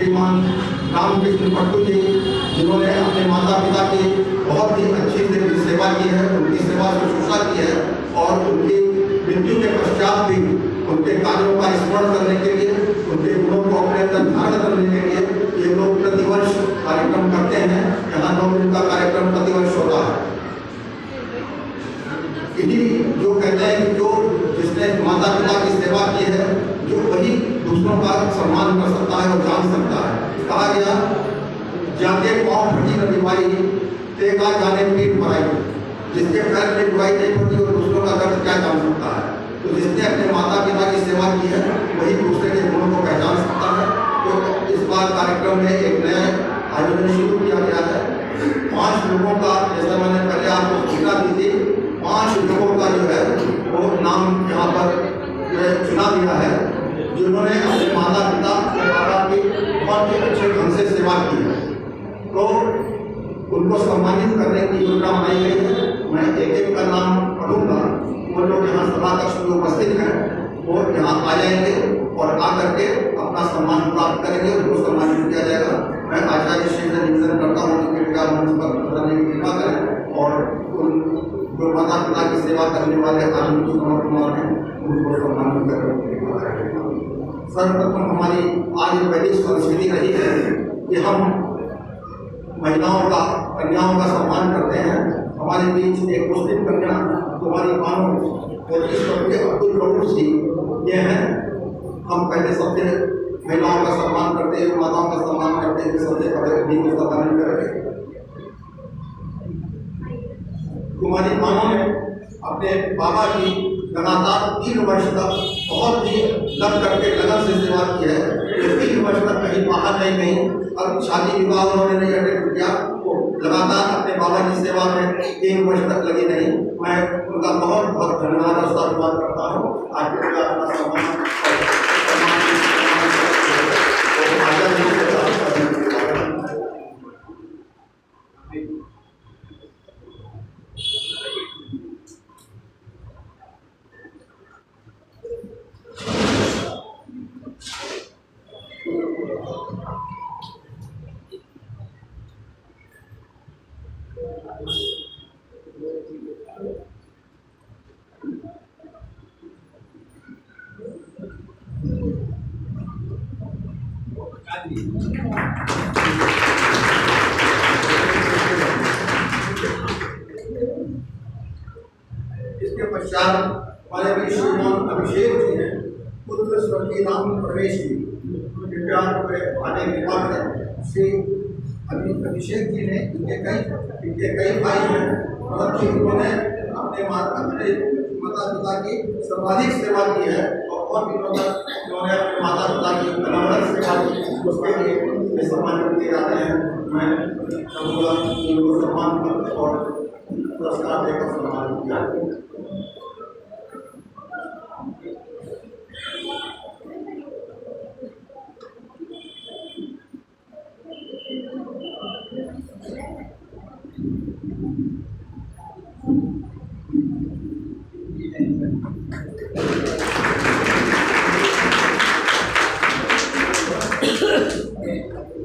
श्रीमान रामकृष्ण पट्टू जी, जिन्होंने अपने माता पिता की बहुत ही अच्छी सेवा की है, उनकी सेवा शुश्रूषा की है और उनकी मृत्यु के पश्चात भी उनके कार्यों का स्मरण करने के लिए, उनके गुणों को अपने अंदर धारण करने के लिए ये लोग प्रतिवर्ष कार्यक्रम करते हैं। यहाँ 9 दिन का कार्यक्रम प्रतिवर्ष होता है। इन्हीं जो कहते हैं कि जो जिसने माता पिता की सेवा की है, जो वही दूसरों का सम्मान कर सकता है और जान सकता है। कहा गया, जाके पाँव फटी न दिवाई, तेगा जाने पीठ पराई। जिसके पैर में दिवाई नहीं होती और दूसरों का दर्द क्या जान सकता है। तो जिसने अपने माता पिता की सेवा की है, वही दूसरे के गुणों को पहचान सकता है। तो इस बार कार्यक्रम में एक नया आयोजन शुरू किया गया है। 5 लोगों का, जैसा मैंने पहले आपको सूचना दी थी, 5 लोगों का जो है वो नाम यहाँ पर चुना दिया है, जिन्होंने अपने माता पिता और बाबा की बहुत ही अच्छे ढंग से सेवा की है। तो उनको सम्मानित करने की योजना बनाई गई है। मैं एक एक का नाम पढ़ूंगा। वो लोग यहाँ सभा कक्ष में उपस्थित हैं, वो यहाँ आ जाएंगे और आकर के अपना सम्मान प्राप्त करेंगे, उनको सम्मानित किया जाएगा। मैं आचार्य श्री से निवेदन करता हूँ कि कृपया मंच पर करने की कृपा करें और उन जो माता पिता की सेवा करने वाले आदमी समर्थ कुमार हैं, उनको सम्मानित करने की कृपा करें। सर्वप्रथम हमारी आज वैदिक संस्कृति रही है कि हम महिलाओं का, कन्याओं का सम्मान करते हैं। हमारे बीच एक मुस्लिम कन्या कुमारी बानो और इस वक्त अब्दुल रऊफ जी ये हैं। हम पहले सबसे महिलाओं का सम्मान करते हैं, माताओं का सम्मान करते हैं, सबसे पहले उन्हीं को सम्मानित करेंगे। कुमारी बानो ने अपने बाबा की लगातार 3 वर्ष तक बहुत ही लग करके लगन से सेवा की है। 3 वर्ष तक कहीं बाहर नहीं गई। अब शादी विवाह उन्होंने नहीं अटेंड किया, वो लगातार अपने बाबा की सेवा में 3 वर्ष तक लगी नहीं। मैं उनका बहुत बहुत धन्यवाद और साधुवाद करता हूँ। आज अपना सम्मान इसके पश्चात हमारे भी श्रीमान अभिषेक जी हैं, पुत्र स्वर्गीय राम प्रवेश जी, कृपया आने की बात है। श्री अभिषेक जी ने इनके कई भाई हैं, मतलब उन्होंने अपने माता पिता की सर्वाधिक सेवा की है और दिनों तक उन्होंने अपने माता पिता की अनवरत सेवा की, उसके लिए सम्मानित किए जाते हैं। मैं कहूँगा उनको सम्मान और पुरस्कार देकर सम्मानित किया।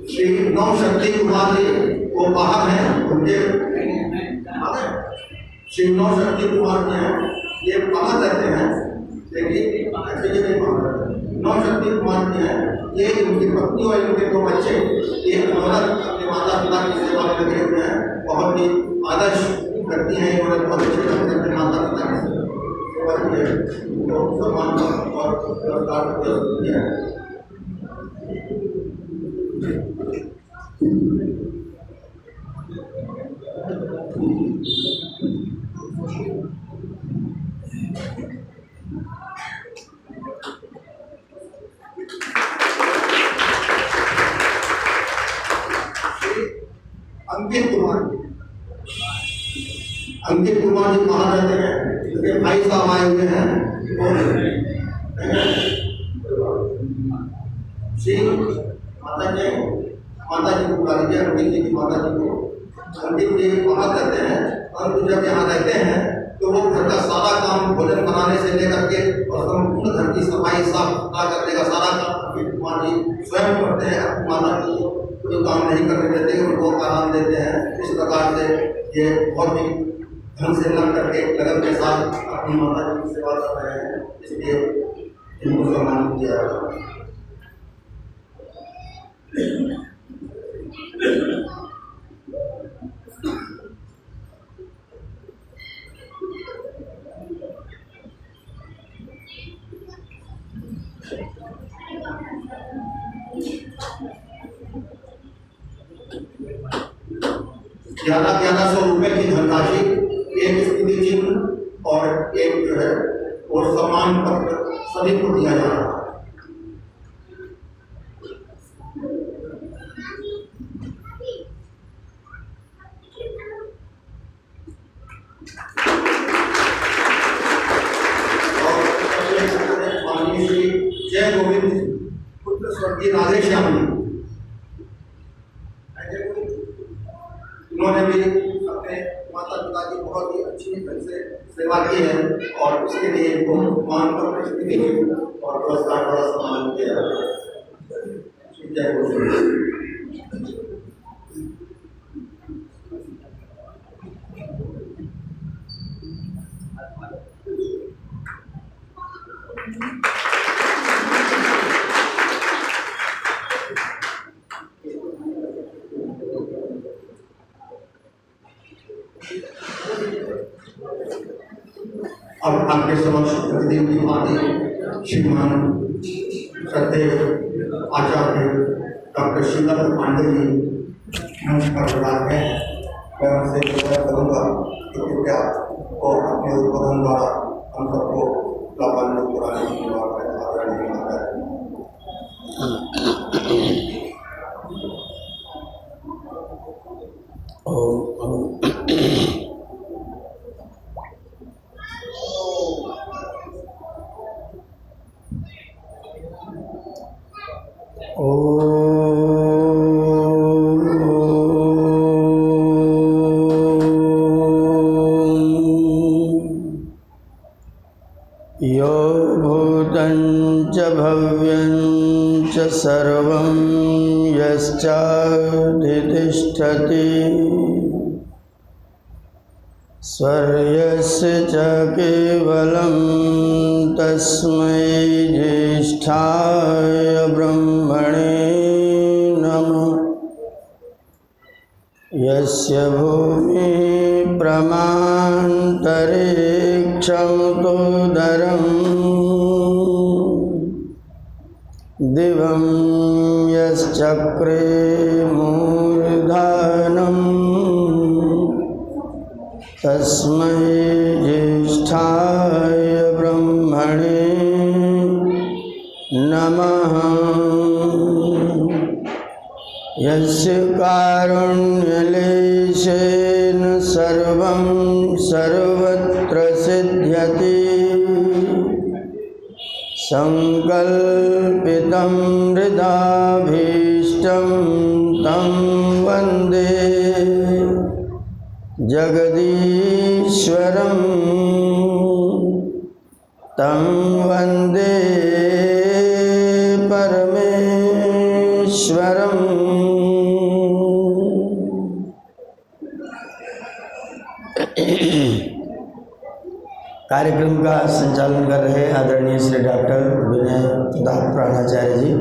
श्री नौशक्ति कुमार जी वो बाहर हैं, उनके श्री नौशक्ति कुमार जी हैं, ये बाहर रहते हैं, लेकिन नौशक्ति कुमार जी हैं, ये उनकी पत्नी और उनके 2 बच्चे ये औरत अपने माता पिता की सेवा में लगे हुए हैं। बहुत ही आदर्श करती हैं इन्होंने, बहुत अच्छे ढंग से अपने माता पिता की सेवा की है, तो सम्मान और पुरस्कार दिया है। अंकित कुमार जी कहाँ रहते हैं? इसके भाई साहब आए हुए हैं। श्री माता जी को बुला लीजिए, अंकित जी की माता जी को। अंकित जी बाहर रहते हैं और जब यहाँ रहते हैं तो वो घर का सारा काम, भोजन बनाने से लेकर के और संपूर्ण घर की सफाई साफ सुथरा करने का सारा काम अभी कुमार जी स्वयं करते हैं। माता जी को कोई काम नहीं करने देते, उनको आराम देते हैं। इस प्रकार से ये बहुत ही ढंग से लग करके लगन के साथ अपनी माता जी की सेवा कर रहे हैं, इसलिए इनको सम्मानित किया जाता है। ₹1100 की धनराशि, एक स्मृति चिन्ह और एक जो है वो सम्मान पत्र सभी को दिया जा रहा है। माननीय श्री जय गोविंद पुत्र स्वर्गीय राधेश्याम जी, उन्होंने भी अपने माता पिता की बहुत ही अच्छी ढंग से सेवा की है और उसके लिए इनको मान पत्र और पुरस्कार द्वारा सम्मान किया जाता है। जय गोविंद। अब आपके समक्ष प्रतिदिन की भांति श्रीमान श्रद्धेय आचार्य डॉक्टर शीतल पांडे जी मंच पर विराज हैं। मैं उनसे निवेदन करूँगा कि कृपया वो अपने उद्बोधन द्वारा हम सबको लाभान्वित कराने की बात है। यो भूतं च भव्यं च सर्वं यश्चाधितिष्ठति स्वर्यस्य च केवलं तस्मै ज्येष्ठाय ब्रह्मणे नमः। यस्य भूमि प्रमान्तरिक्षं तोदरं दिवं यश्चक्रे मूर्धनं तस्मै ज्येष्ठाय ब्रह्मणे नमः। यस्य कारुण्यलेशेन सर्वं सर्वत्र सिद्ध्यति संकल्पितं हृदाभीष्टं तं वन्दे जगदीश्वरं तं वन्दे परमेश्वरम्। कार्यक्रम का संचालन कर रहे आदरणीय श्री डॉक्टर विनय दास प्राणाचार्य जी,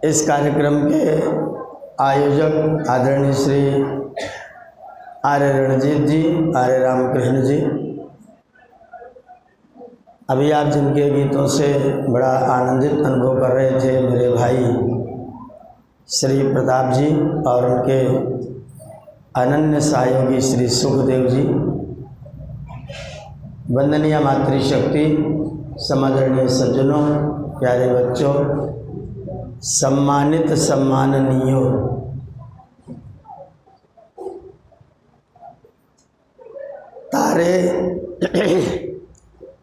इस कार्यक्रम के आयोजक आदरणीय श्री आर्य रणजीत जी, आर्य रामकृष्ण जी, अभी आप जिनके गीतों से बड़ा आनंदित अनुभव कर रहे थे मेरे भाई श्री प्रताप जी और उनके अनन्य सहयोगी श्री सुखदेव जी, वंदनीय मातृशक्ति, समादरणीय सज्जनों, प्यारे बच्चों, सम्मानित सम्माननीयों,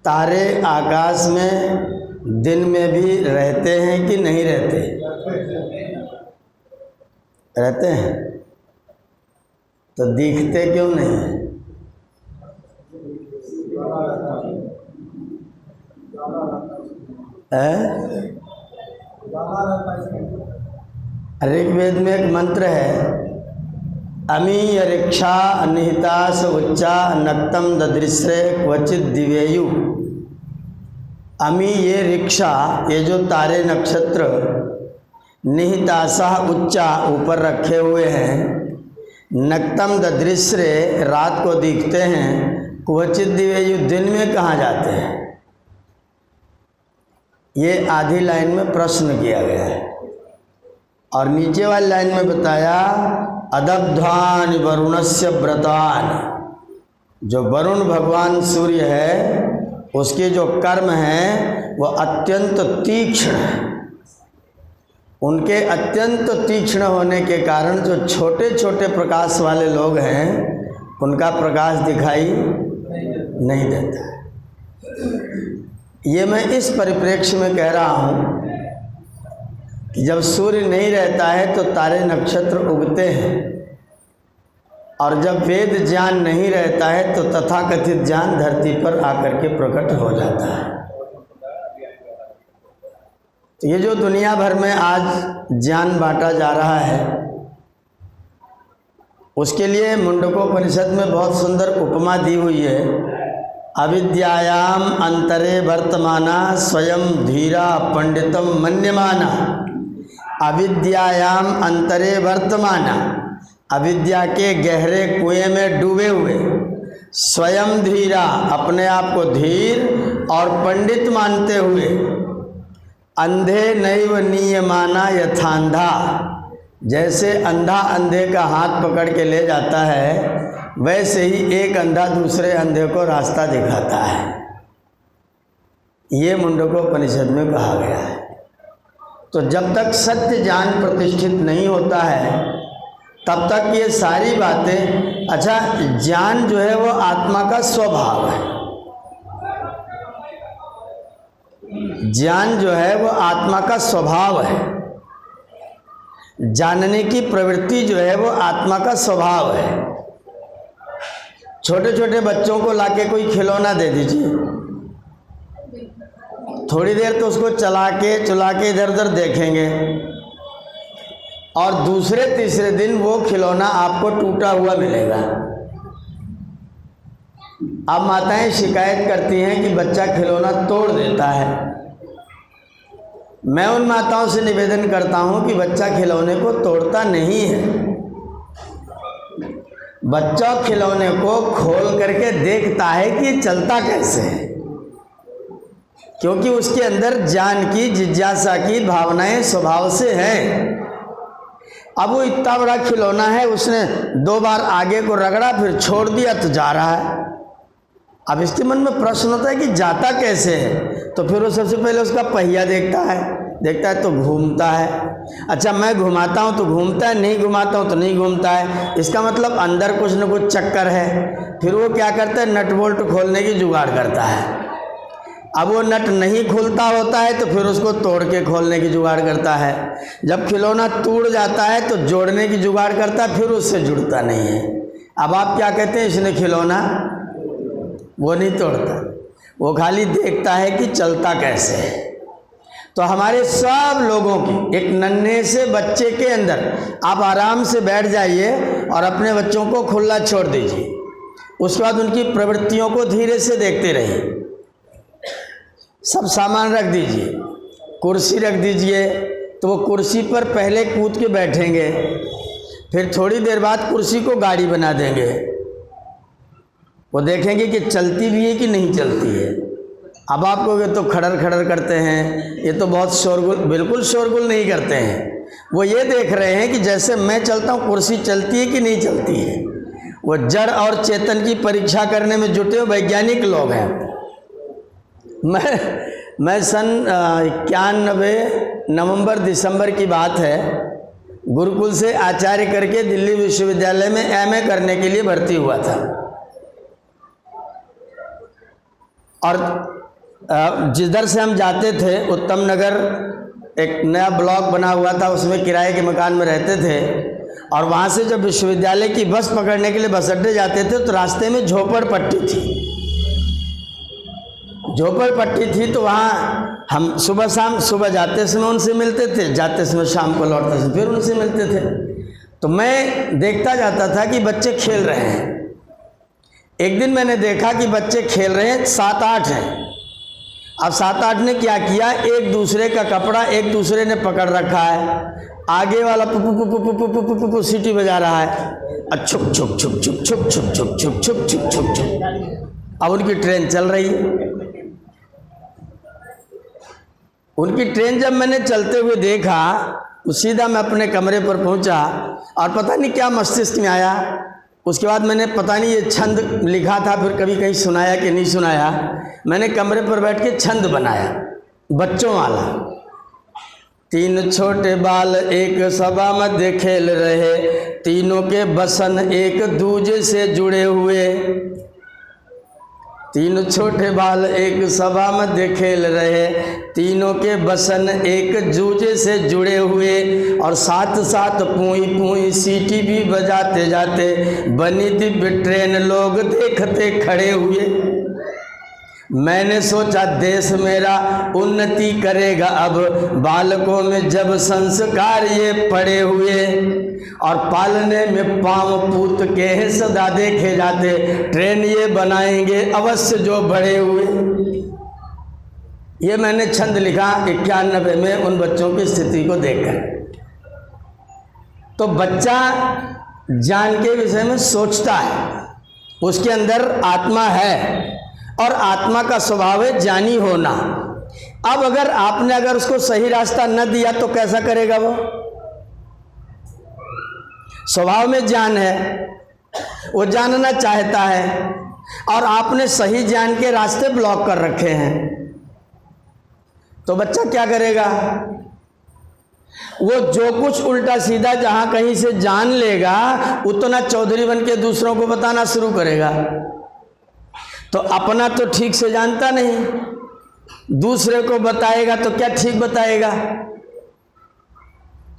तारे आकाश में दिन में भी रहते हैं कि नहीं रहते? रहते हैं। तो दिखते क्यों नहीं? ऋग्वेद में एक मंत्र है, अमी यरिक्षा निहितास उच्चा नक्तम ददृश्य क्वचित दिवेयु। अमी ये रिक्षा, ये जो तारे नक्षत्र निहितासा उच्चा ऊपर रखे हुए हैं, नक्तम ददृश्य रात को दिखते हैं, क्वचित दिवेयु दिन में कहाँ जाते हैं। ये आधी लाइन में प्रश्न किया गया है और नीचे वाली लाइन में बताया अदब्धान वरुणस्य व्रतान। जो वरुण भगवान सूर्य है उसके जो कर्म हैं वो अत्यंत तीक्ष्ण है। उनके अत्यंत तीक्ष्ण होने के कारण जो छोटे छोटे प्रकाश वाले लोग हैं उनका प्रकाश दिखाई नहीं देता है। ये मैं इस परिप्रेक्ष्य में कह रहा हूँ कि जब सूर्य नहीं रहता है तो तारे नक्षत्र उगते हैं, और जब वेद ज्ञान नहीं रहता है तो तथाकथित ज्ञान धरती पर आकर के प्रकट हो जाता है। तो ये जो दुनिया भर में आज ज्ञान बांटा जा रहा है उसके लिए मुंडकोपनिषद में बहुत सुंदर उपमा दी हुई है। अविद्यायाम अंतरे वर्तमाना स्वयं धीरा पंडितम मन्यमाना। अविद्यायाम अंतरे वर्तमाना, अविद्या के गहरे कुएं में डूबे हुए, स्वयं धीरा अपने आप को धीर और पंडित मानते हुए, अंधे नैव नीयमाना यथांधा, जैसे अंधा अंधे का हाथ पकड़ के ले जाता है वैसे ही एक अंधा दूसरे अंधे को रास्ता दिखाता है। ये मुंडकोपनिषद में कहा गया है। तो जब तक सत्य ज्ञान प्रतिष्ठित नहीं होता है तब तक ये सारी बातें, अच्छा ज्ञान जो है वो आत्मा का स्वभाव है। ज्ञान जो है वो आत्मा का स्वभाव है। जानने की प्रवृत्ति जो है वो आत्मा का स्वभाव है। छोटे छोटे बच्चों को लाके कोई खिलौना दे दीजिए, थोड़ी देर तो उसको चला के इधर उधर देखेंगे और दूसरे तीसरे दिन वो खिलौना आपको टूटा हुआ मिलेगा। अब माताएं शिकायत करती हैं कि बच्चा खिलौना तोड़ देता है। मैं उन माताओं से निवेदन करता हूं कि बच्चा खिलौने को तोड़ता नहीं है। बच्चा खिलौने को खोल करके देखता है कि ये चलता कैसे है, क्योंकि उसके अंदर ज्ञान की, जिज्ञासा की भावनाएं स्वभाव से हैं। अब वो इतना बड़ा खिलौना है, उसने 2 बार आगे को रगड़ा फिर छोड़ दिया तो जा रहा है। अब इसके मन में प्रश्न होता है कि जाता कैसे है, तो फिर वो सबसे पहले उसका पहिया देखता है तो घूमता है। अच्छा मैं घुमाता हूँ तो घूमता है, नहीं घुमाता हूँ तो नहीं घूमता है। इसका मतलब अंदर कुछ न कुछ चक्कर है। फिर वो क्या करता है, नट बोल्ट खोलने की जुगाड़ करता है। अब वो नट नहीं खुलता होता है तो फिर उसको तोड़ के खोलने की जुगाड़ करता है। जब खिलौना टूट जाता है तो जोड़ने की जुगाड़ करता है, फिर उससे जुड़ता नहीं है। अब आप क्या कहते हैं, इसने खिलौना वो नहीं तोड़ता, वो खाली देखता है कि चलता कैसे है। तो हमारे सब लोगों की, एक नन्हे से बच्चे के अंदर आप आराम से बैठ जाइए और अपने बच्चों को खुला छोड़ दीजिए। उसके बाद उनकी प्रवृत्तियों को धीरे से देखते रहिए। सब सामान रख दीजिए, कुर्सी रख दीजिए, तो वो कुर्सी पर पहले कूद के बैठेंगे, फिर थोड़ी देर बाद कुर्सी को गाड़ी बना देंगे। वो देखेंगे कि चलती भी है कि नहीं चलती है। अब आप कहोगे तो खड़र खड़र करते हैं, ये तो बहुत शोरगुल। बिल्कुल शोरगुल नहीं करते हैं, वो ये देख रहे हैं कि जैसे मैं चलता हूँ कुर्सी चलती है कि नहीं चलती है। वो जड़ और चेतन की परीक्षा करने में जुटे हुए वैज्ञानिक लोग हैं। मैं सन 91 नवंबर दिसंबर की बात है, गुरुकुल से आचार्य करके दिल्ली विश्वविद्यालय में एमए करने के लिए भर्ती हुआ था। और जिधर से हम जाते थे, उत्तम नगर एक नया ब्लॉक बना हुआ था, उसमें किराए के मकान में रहते थे। और वहाँ से जब विश्वविद्यालय की बस पकड़ने के लिए बस अड्डे जाते थे तो रास्ते में झोपड़पट्टी थी। झोपड़पट्टी थी तो वहाँ हम सुबह जाते समय उनसे मिलते थे, जाते समय शाम को लौटते समय फिर उनसे मिलते थे। तो मैं देखता जाता था कि बच्चे खेल रहे हैं। एक दिन मैंने देखा कि बच्चे खेल रहे हैं, 7-8 हैं। अब 7-8 ने क्या किया, एक दूसरे का कपड़ा एक दूसरे ने पकड़ रखा है, आगे वाला पुपु पुपु पुपु पुपु पुपु सीटी बजा रहा है, छुक छुक छुक छुक छुक छुक छुक छुक छुक छुक छुक छुक। अब उनकी ट्रेन चल रही है। उनकी ट्रेन जब मैंने चलते हुए देखा, सीधा मैं अपने कमरे पर पहुंचा और पता नहीं क्या मस्तिष्क में आया। उसके बाद मैंने पता नहीं ये छंद लिखा था, फिर कभी कहीं सुनाया कि नहीं सुनाया, मैंने कमरे पर बैठ के छंद बनाया बच्चों वाला। 3 छोटे बाल एक सभा मध्य खेल रहे, तीनों के बसन एक दूजे से जुड़े हुए। 3 छोटे बाल एक सभा मध्य खेल रहे, तीनों के बसन एक दूजे से जुड़े हुए, और साथ साथ पूई पूई सीटी भी बजाते जाते बनी दिव्य ट्रेन लोग देखते खड़े हुए। मैंने सोचा देश मेरा उन्नति करेगा अब, बालकों में जब संस्कार ये पड़े हुए, और पालने में पाँव पूत के सदा देखे जाते, ट्रेन ये बनाएंगे अवश्य जो बड़े हुए। ये मैंने छंद लिखा 91 में उन बच्चों की स्थिति को देखकर। तो बच्चा ज्ञान के विषय में सोचता है, उसके अंदर आत्मा है और आत्मा का स्वभाव है ज्ञानी होना। अब अगर उसको सही रास्ता न दिया तो कैसा करेगा वो? स्वभाव में ज्ञान है, वो जानना चाहता है, और आपने सही ज्ञान के रास्ते ब्लॉक कर रखे हैं, तो बच्चा क्या करेगा? वो जो कुछ उल्टा सीधा जहां कहीं से जान लेगा, उतना चौधरी बन के दूसरों को बताना शुरू करेगा। तो अपना तो ठीक से जानता नहीं, दूसरे को बताएगा तो क्या ठीक बताएगा?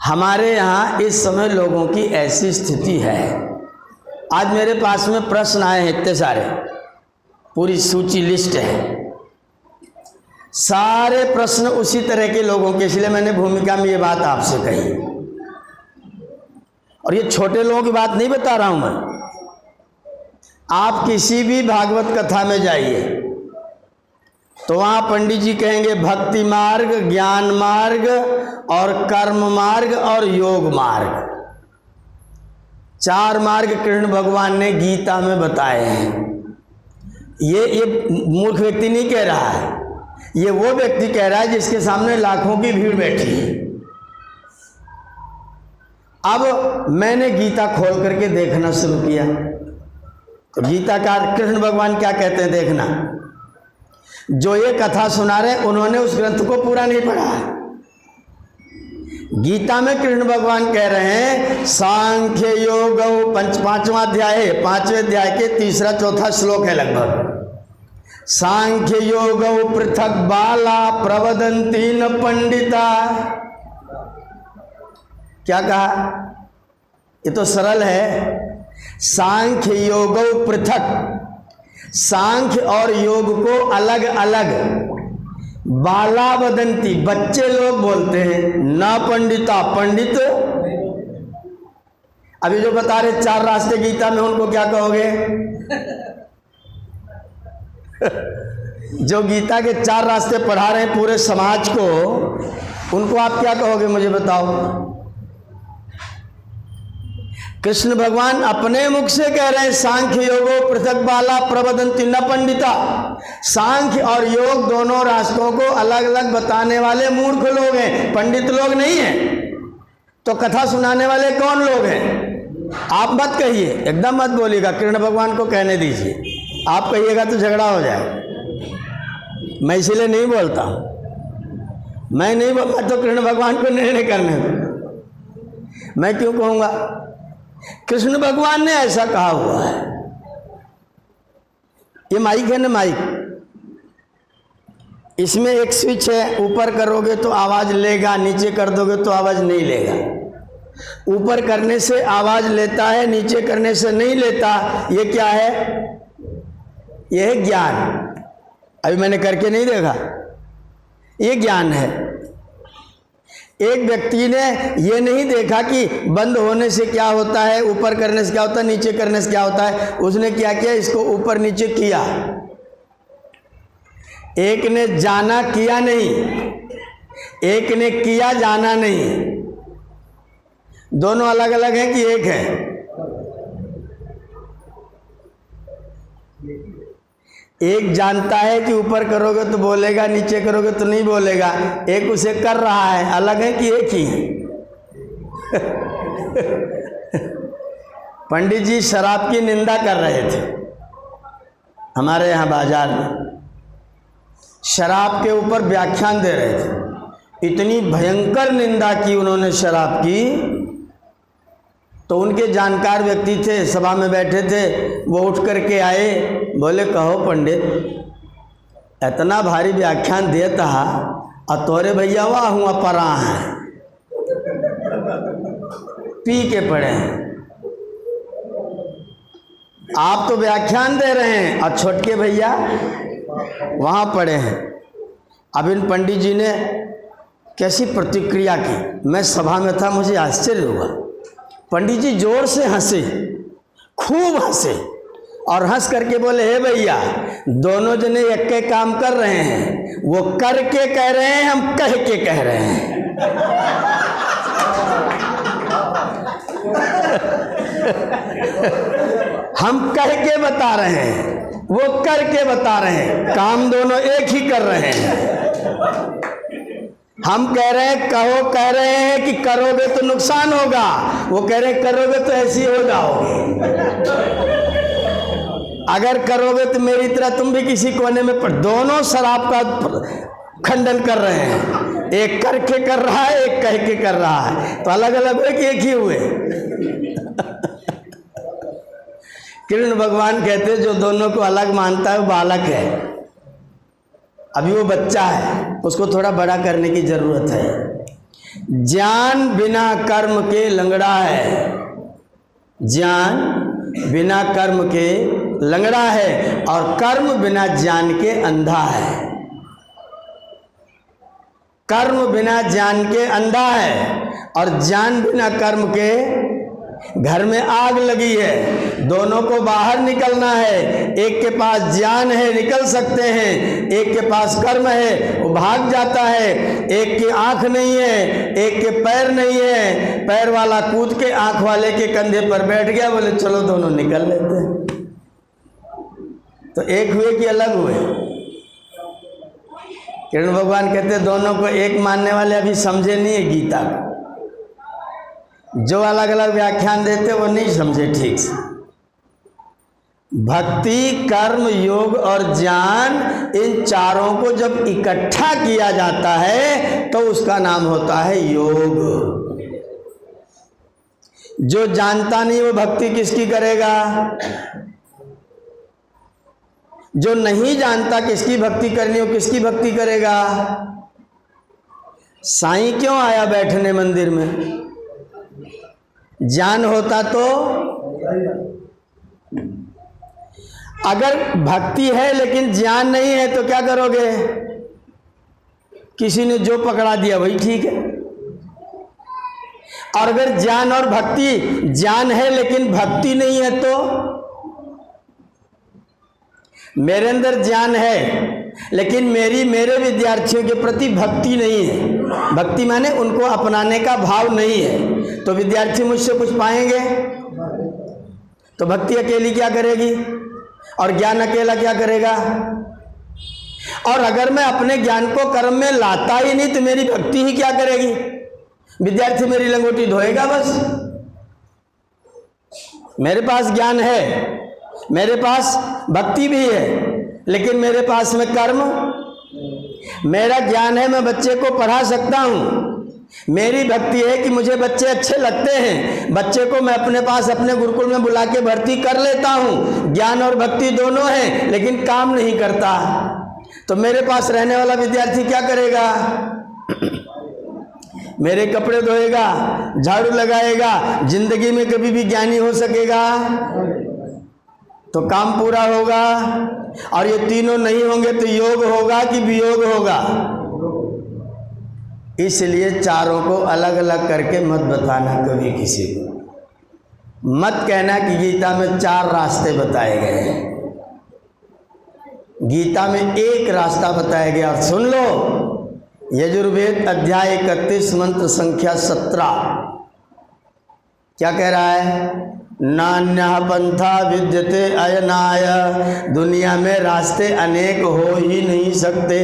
हमारे यहाँ इस समय लोगों की ऐसी स्थिति है। आज मेरे पास में प्रश्न आए हैं इतने सारे, पूरी सूची लिस्ट है, सारे प्रश्न उसी तरह के लोगों के, इसलिए मैंने भूमिका में ये बात आपसे कही। और ये छोटे लोगों की बात नहीं बता रहा हूं मैं। आप किसी भी भागवत कथा में जाइए तो वहाँ पंडित जी कहेंगे भक्ति मार्ग, ज्ञान मार्ग और कर्म मार्ग और योग मार्ग, 4 मार्ग कृष्ण भगवान ने गीता में बताए हैं। ये मूर्ख व्यक्ति नहीं कह रहा है, ये वो व्यक्ति कह रहा है जिसके सामने लाखों की भीड़ बैठी है। अब मैंने गीता खोल करके देखना शुरू किया, तो गीताकार कृष्ण भगवान क्या कहते हैं देखना। जो ये कथा सुना रहे उन्होंने उस ग्रंथ को पूरा नहीं पढ़ा है। गीता में कृष्ण भगवान कह रहे हैं सांख्य योग 5वां अध्याय है, 5वें अध्याय के 3-4 श्लोक है लगभग। सांख्य योग पृथक बाला प्रवदंती न पंडिता। क्या कहा? ये तो सरल है। सांख्य योग पृथक, सांख्य और योग को अलग अलग, बाला वदंती बच्चे लोग बोलते हैं, न पंडिता पंडित। अभी जो बता रहे 4 रास्ते गीता में, उनको क्या कहोगे? जो गीता के 4 रास्ते पढ़ा रहे हैं पूरे समाज को, उनको आप क्या कहोगे मुझे बताओ? कृष्ण भगवान अपने मुख से कह रहे हैं सांख्य योगो पृथक बाला प्रवदंती न पंडिता। सांख्य और योग दोनों रास्तों को अलग अलग बताने वाले मूर्ख लोग हैं, पंडित लोग नहीं हैं। तो कथा सुनाने वाले कौन लोग हैं? आप मत कहिए, एकदम मत बोलिएगा, कृष्ण भगवान को कहने दीजिए। आप कहिएगा तो झगड़ा हो जाए। मैं इसीलिए नहीं बोलता हूँ, मैं नहीं बोलता तो कृष्ण भगवान को निर्णय करने दो। मैं क्यों कहूँगा? कृष्ण भगवान ने ऐसा कहा हुआ है। ये माइक है ना, माइक, इसमें एक स्विच है, ऊपर करोगे तो आवाज लेगा, नीचे कर दोगे तो आवाज नहीं लेगा। ऊपर करने से आवाज लेता है, नीचे करने से नहीं लेता। ये क्या है? यह है ज्ञान। अभी मैंने करके नहीं देखा, ये ज्ञान है। एक व्यक्ति ने ये नहीं देखा कि बंद होने से क्या होता है, ऊपर करने से क्या होता है, नीचे करने से क्या होता है। उसने क्या किया, इसको ऊपर नीचे किया। एक ने जाना किया नहीं, एक ने किया जाना नहीं। दोनों अलग अलग हैं कि एक है? एक जानता है कि ऊपर करोगे तो बोलेगा, नीचे करोगे तो नहीं बोलेगा। एक उसे कर रहा है, अलग है कि एक ही है? पंडित जी शराब की निंदा कर रहे थे हमारे यहाँ बाजार में, शराब के ऊपर व्याख्यान दे रहे थे। इतनी भयंकर निंदा की उन्होंने शराब की, तो उनके जानकार व्यक्ति थे, सभा में बैठे थे, वो उठ करके आए, बोले कहो पंडित, इतना भारी व्याख्यान देता और तोरे भैया वाह हुआ परा है, पी के पड़े हैं। आप तो व्याख्यान दे रहे हैं और छोटके भैया वहाँ पड़े हैं। अब इन पंडित जी ने कैसी प्रतिक्रिया की, मैं सभा में था, मुझे आश्चर्य हुआ। पंडित जी जोर से हंसे, खूब हंसे और हंस करके बोले, हे भैया, दोनों जने एक के काम कर रहे हैं, वो करके कह रहे हैं, हम कह के कह रहे हैं। हम कह के बता रहे हैं, वो करके बता रहे हैं, काम दोनों एक ही कर रहे हैं। हम कह रहे हैं, कहो, कह रहे हैं कि करोगे तो नुकसान होगा, वो कह रहे हैं करोगे तो ऐसी हो जाओगे, अगर करोगे तो मेरी तरह तुम भी किसी कोने में पड़। दोनों शराब का खंडन कर रहे हैं, एक करके कर रहा है, एक कह के कर रहा है, तो अलग अलग हुए कि एक ही हुए? कृष्ण भगवान कहते जो दोनों को अलग मानता है वो बालक है, अभी वो बच्चा है, उसको थोड़ा बड़ा करने की जरूरत है। ज्ञान बिना कर्म के लंगड़ा है, ज्ञान बिना कर्म के लंगड़ा है, और कर्म बिना ज्ञान के अंधा है। कर्म बिना ज्ञान के अंधा है, और ज्ञान बिना कर्म के घर में आग लगी है। दोनों को बाहर निकलना है, एक के पास ज्ञान है, निकल सकते हैं, एक के पास कर्म है, वो भाग जाता है। एक की आंख नहीं है, एक के पैर नहीं है, पैर वाला कूद के आंख वाले के कंधे पर बैठ गया, बोले चलो दोनों निकल लेते हैं। तो एक हुए कि अलग हुए? कृष्ण भगवान कहते दोनों को एक मानने वाले अभी समझे नहीं है गीता को, जो अलग अलग व्याख्यान देते वो नहीं समझे ठीक से। भक्ति, कर्म, योग और ज्ञान, इन चारों को जब इकट्ठा किया जाता है तो उसका नाम होता है योग। जो जानता नहीं वो भक्ति किसकी करेगा? जो नहीं जानता किसकी भक्ति करनी हो, किसकी भक्ति करेगा? साईं क्यों आया बैठने मंदिर में? ज्ञान होता तो, अगर भक्ति है लेकिन ज्ञान नहीं है तो क्या करोगे? किसी ने जो पकड़ा दिया वही ठीक है। और अगर ज्ञान और भक्ति, ज्ञान है लेकिन भक्ति नहीं है तो, मेरे अंदर ज्ञान है लेकिन मेरे विद्यार्थियों के प्रति भक्ति नहीं है, भक्ति माने उनको अपनाने का भाव नहीं है, तो विद्यार्थी मुझसे कुछ पाएंगे? तो भक्ति अकेली क्या करेगी और ज्ञान अकेला क्या करेगा? और अगर मैं अपने ज्ञान को कर्म में लाता ही नहीं तो मेरी भक्ति ही क्या करेगी? विद्यार्थी मेरी लंगोटी धोएगा बस। मेरे पास ज्ञान है, मेरे पास भक्ति भी है, लेकिन मेरे पास में कर्म, मेरा ज्ञान है, मैं बच्चे को पढ़ा सकता हूँ, मेरी भक्ति है कि मुझे बच्चे अच्छे लगते हैं, बच्चे को मैं अपने पास अपने गुरुकुल में बुला के भर्ती कर लेता हूँ। ज्ञान और भक्ति दोनों हैं लेकिन काम नहीं करता, तो मेरे पास रहने वाला विद्यार्थी क्या करेगा? मेरे कपड़े धोएगा, झाड़ू लगाएगा, जिंदगी में कभी भी ज्ञानी हो सकेगा? तो काम पूरा होगा, और ये तीनों नहीं होंगे तो योग होगा कि वियोग होगा। इसलिए चारों को अलग अलग करके मत बताना कभी किसी को। मत कहना कि गीता में 4 रास्ते बताए गए हैं। गीता में एक रास्ता बताया गया, और सुन लो, यजुर्वेद अध्याय 31 मंत्र संख्या 17 क्या कह रहा है? नान्यः पंथा विद्यते अयनाय। दुनिया में रास्ते अनेक हो ही नहीं सकते।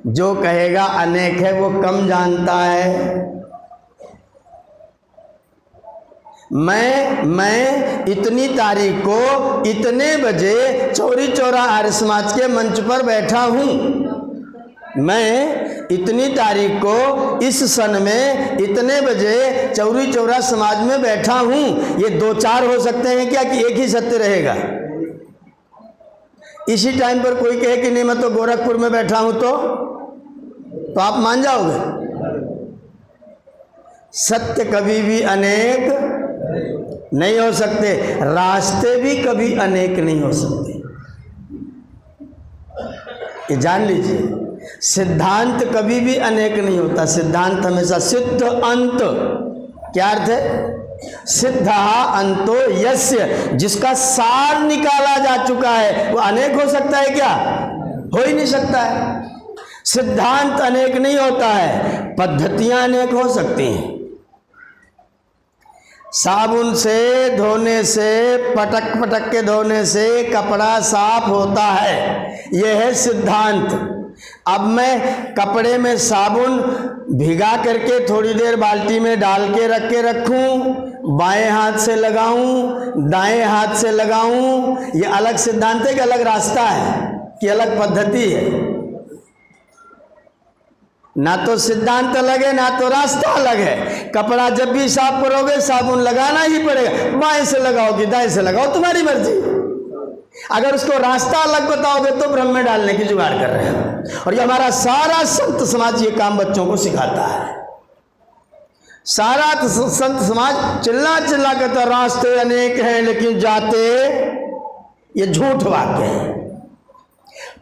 जो कहेगा अनेक है वो कम जानता है। मैं इतनी तारीख को इतने बजे चौरी चौरा आर्य समाज के मंच पर बैठा हूँ। मैं इतनी तारीख को इस सन में इतने बजे चौरी चौरा समाज में बैठा हूँ। ये 2-4 हो सकते हैं क्या कि एक ही सत्य रहेगा? इसी टाइम पर कोई कहे कि नहीं मैं तो गोरखपुर में बैठा हूँ, तो आप मान जाओगे? सत्य कभी भी अनेक नहीं हो सकते, रास्ते भी कभी अनेक नहीं हो सकते। ये जान लीजिए, सिद्धांत कभी भी अनेक नहीं होता। सिद्धांत हमेशा सिद्ध अंत। क्या अर्थ है? सिद्धा अंतो यस्य, जिसका सार निकाला जा चुका है वो अनेक हो सकता है क्या? हो ही नहीं सकता है। सिद्धांत अनेक नहीं होता है, पद्धतियां अनेक हो सकती हैं। साबुन से धोने से, पटक पटक के धोने से कपड़ा साफ होता है, यह है सिद्धांत। अब मैं कपड़े में साबुन भिगा करके थोड़ी देर बाल्टी में डाल के रख के रखूं, बाएं हाथ से लगाऊं, दाएं हाथ से लगाऊं, ये अलग सिद्धांत है कि अलग रास्ता है कि अलग पद्धति है? ना तो सिद्धांत अलग है, ना तो रास्ता अलग है। कपड़ा जब भी साफ करोगे साबुन लगाना ही पड़ेगा। बाएं से लगाओ कि दाएं से लगाओ, तुम्हारी मर्जी। अगर उसको रास्ता अलग बताओगे तो भ्रम में डालने की जुगाड़ कर रहे हो। और ये हमारा सारा संत समाज ये काम बच्चों को सिखाता है। सारा संत समाज चिल्ला चिल्ला कहता रास्ते अनेक हैं लेकिन जाते, ये झूठ वाक्य है।